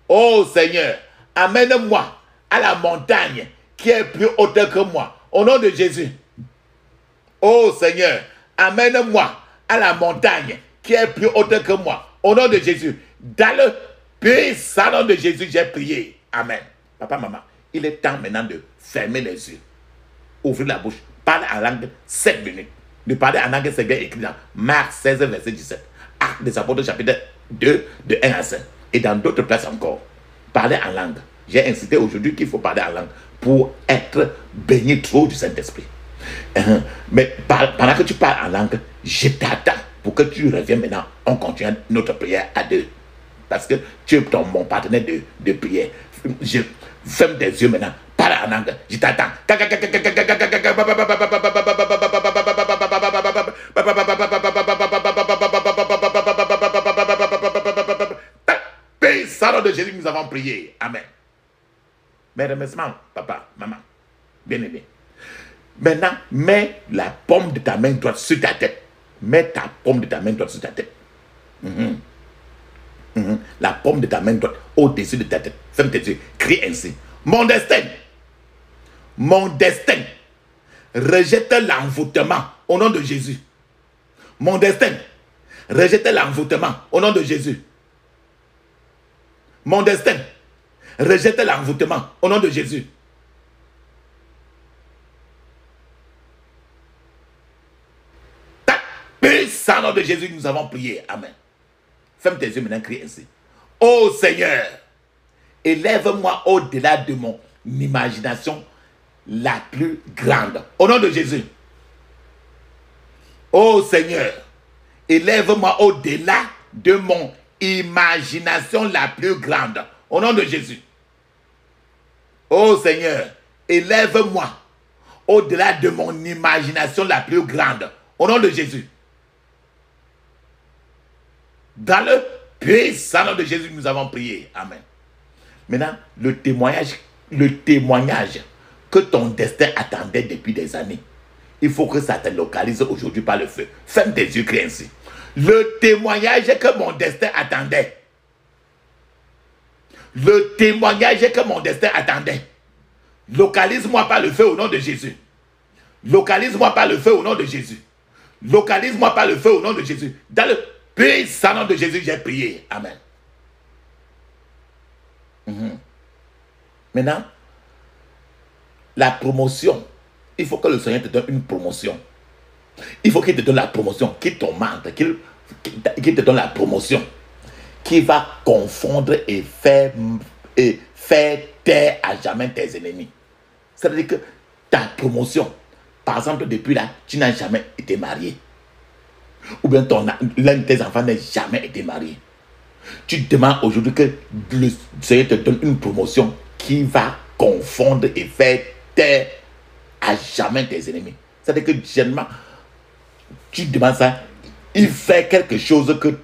Oh Seigneur, amène-moi à la montagne qui est plus haute que moi. Au nom de Jésus. Oh Seigneur, amène-moi à la montagne qui est plus haute que moi. Au nom de Jésus. Dans le puissant nom de Jésus, j'ai prié. Amen. Papa, maman, il est temps maintenant de fermer les yeux. Ouvrir la bouche. Parle en langue 7 minutes. De parler en langue, c'est bien écrit dans Marc 16, verset 17. Actes des Apôtres, chapitre 2, de 1 à 5. Et dans d'autres places encore. Parler en langue. J'ai incité aujourd'hui qu'il faut parler en langue pour être baigné trop du Saint-Esprit. Mais pendant que tu parles en langue, je t'attends pour que tu reviennes maintenant. On continue notre prière à deux. Parce que tu es mon partenaire de prière. Je ferme tes yeux maintenant. Parle en langue. Je t'attends. Puissant de Jésus, nous avons prié. Amen. Mes remerciements, papa, maman, bien-aimé. Maintenant, mets la paume de ta main droite sur ta tête. Mets ta paume de ta main droite sur ta tête. La paume de ta main droite au-dessus de ta tête. Ferme tes yeux. Crie ainsi. Mon destin, rejette l'envoûtement au nom de Jésus. Mon destin, rejette l'envoûtement au nom de Jésus. Mon destin, rejette l'envoûtement au nom de Jésus. Puissant nom de Jésus, nous avons prié. Amen. Ferme tes yeux maintenant, crie ainsi. Ô Seigneur, élève-moi au-delà de mon imagination la plus grande. Au nom de Jésus. Ô Seigneur, élève-moi au-delà de mon imagination la plus grande. Au nom de Jésus. Ô Seigneur, élève-moi au-delà de mon imagination la plus grande. Au nom de Jésus. Dans le puissant nom de Jésus, nous avons prié. Amen. Maintenant, le témoignage que ton destin attendait depuis des années, il faut que ça te localise aujourd'hui par le feu. Ferme tes yeux, crie ainsi. Le témoignage que mon destin attendait. Le témoignage que mon destin attendait. Localise-moi par le feu au nom de Jésus. Localise-moi par le feu au nom de Jésus. Localise-moi par le feu au nom de Jésus. Dans le puissant nom de Jésus, j'ai prié. Amen. Maintenant, la promotion. Il faut que le Seigneur te donne une promotion. Il faut qu'il te donne la promotion, qu'il t'augmente, qu'il te donne la promotion, qui va confondre et faire taire à jamais tes ennemis. C'est-à-dire que ta promotion, par exemple, depuis là, tu n'as jamais été marié. ou bien l'un de tes enfants n'a jamais été marié, tu demandes aujourd'hui que le Seigneur te donne une promotion qui va confondre et faire taire à jamais tes ennemis. C'est-à-dire que généralement, tu demandes ça, il fait quelque chose que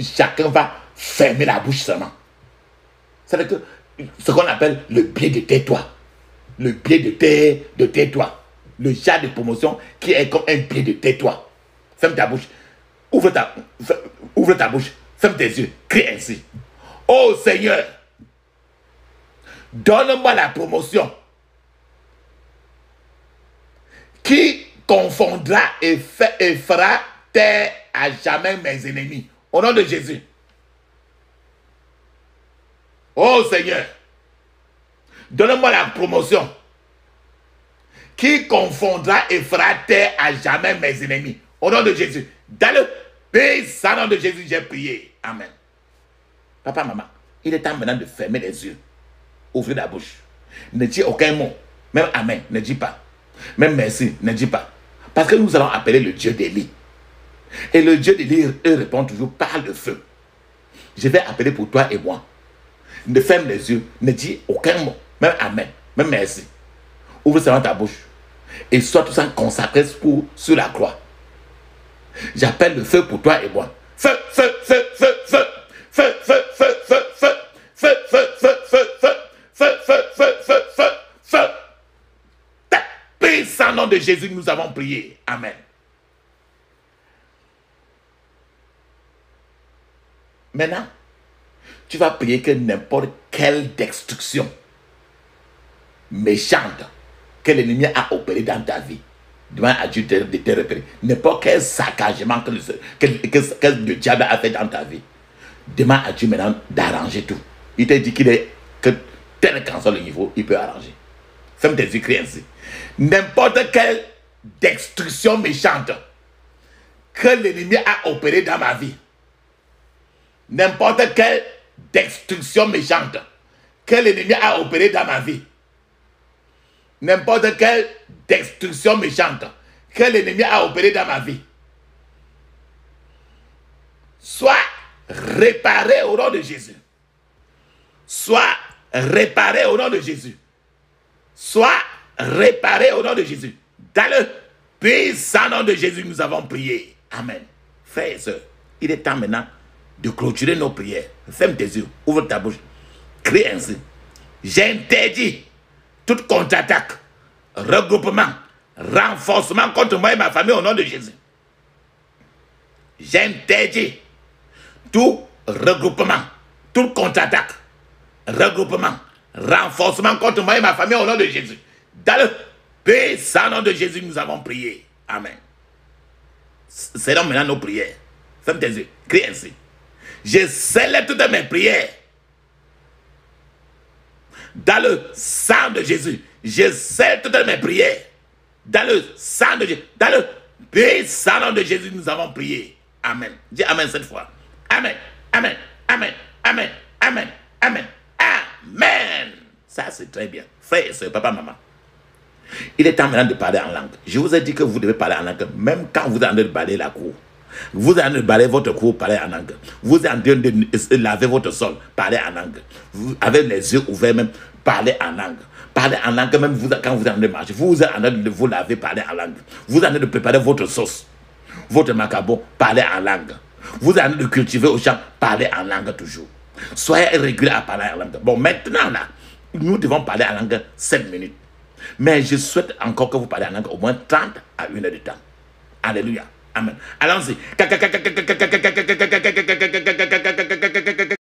chacun va fermer la bouche seulement. C'est-à-dire que ce qu'on appelle le biais de tais-toi. Le biais de tais-toi. Le genre de promotion qui est comme un biais de tais-toi. Ferme ta bouche. Ouvre ta bouche. Ferme tes yeux. Crie ainsi. Oh Seigneur, donne-moi la promotion qui confondra et fera taire à jamais mes ennemis. Au nom de Jésus. Oh Seigneur, donne-moi la promotion qui confondra et fera taire à jamais mes ennemis. Au nom de Jésus. Dans le puissant nom de Jésus, j'ai prié. Amen. Papa, maman, il est temps maintenant de fermer les yeux. Ouvrez la bouche. Ne dis aucun mot. Même Amen, ne dis pas. Même merci, ne dis pas. Parce que nous allons appeler le Dieu d'Élie. Et le Dieu d'Élie répond toujours par le feu. Je vais appeler pour toi et moi. Ne ferme les yeux, ne dis aucun mot. Même Amen, même merci. Ouvre seulement ta bouche. Et sois tout ça consacré sur la croix. J'appelle le feu pour toi et moi. Feu, feu, feu, feu, feu. Feu, feu, feu, feu, feu. Feu, feu, feu, feu, feu. Feu, feu, feu, feu, feu. Feu. Puissant nom de Jésus, nous avons prié. Amen. Maintenant, tu vas prier que n'importe quelle destruction méchante que l'ennemi a opéré dans ta vie, demande à Dieu de te repérer. N'importe quel saccagement que le diable a fait dans ta vie, demande à Dieu maintenant d'arranger tout. Il t'a dit que tel qu'en soit le niveau, il peut arranger. Ferme tes yeux, crie ainsi. N'importe quelle destruction méchante que l'ennemi a opéré dans ma vie, n'importe quelle destruction méchante que l'ennemi a opéré dans ma vie, n'importe quelle destruction méchante que l'ennemi a opéré dans ma vie, soit réparé au nom de Jésus. Soit réparé au nom de Jésus. Soit réparé au nom de Jésus. Dans le puissant nom de Jésus, nous avons prié. Amen. Frères et sœurs, il est temps maintenant de clôturer nos prières. Ferme tes yeux, ouvre ta bouche. Crie ainsi. J'interdis toute contre-attaque, regroupement, renforcement contre moi et ma famille au nom de Jésus. J'interdis tout regroupement, toute contre-attaque, regroupement, renforcement contre moi et ma famille au nom de Jésus. Dans le puissant nom de Jésus, nous avons prié. Amen. C'est donc maintenant nos prières. Ferme tes yeux, crie ainsi. Je célèbre toutes mes prières dans le sang de Jésus. Je célèbre toutes mes prières dans le sang de Jésus. Dans le puissant nom de Jésus, nous avons prié. Amen. Dis Amen cette fois. Amen. Amen. Amen. Amen. Amen. Amen. Amen. Ça, c'est très bien. Frère et soeur, papa, maman. Il est temps maintenant de parler en langue. Je vous ai dit que vous devez parler en langue, même quand vous êtes en train de balayer la cour. Vous êtes en train de balayer votre cour, parlez en langue. Vous êtes en train de laver votre sol, parlez en langue. Vous avez les yeux ouverts même, parlez en langue. Parlez en langue même quand vous êtes en train de marcher. Vous êtes en train de vous laver, parlez en langue. Vous êtes en train de préparer votre sauce, votre macabo, parlez en langue. Vous êtes en train de cultiver au champ, parlez en langue toujours. Soyez régulier à parler en langue. Bon, maintenant là, nous devons parler en langue 5 minutes. Mais je souhaite encore que vous parlez en langue au moins 30 à 1 heure de temps. Alléluia. Amen. Allons-y.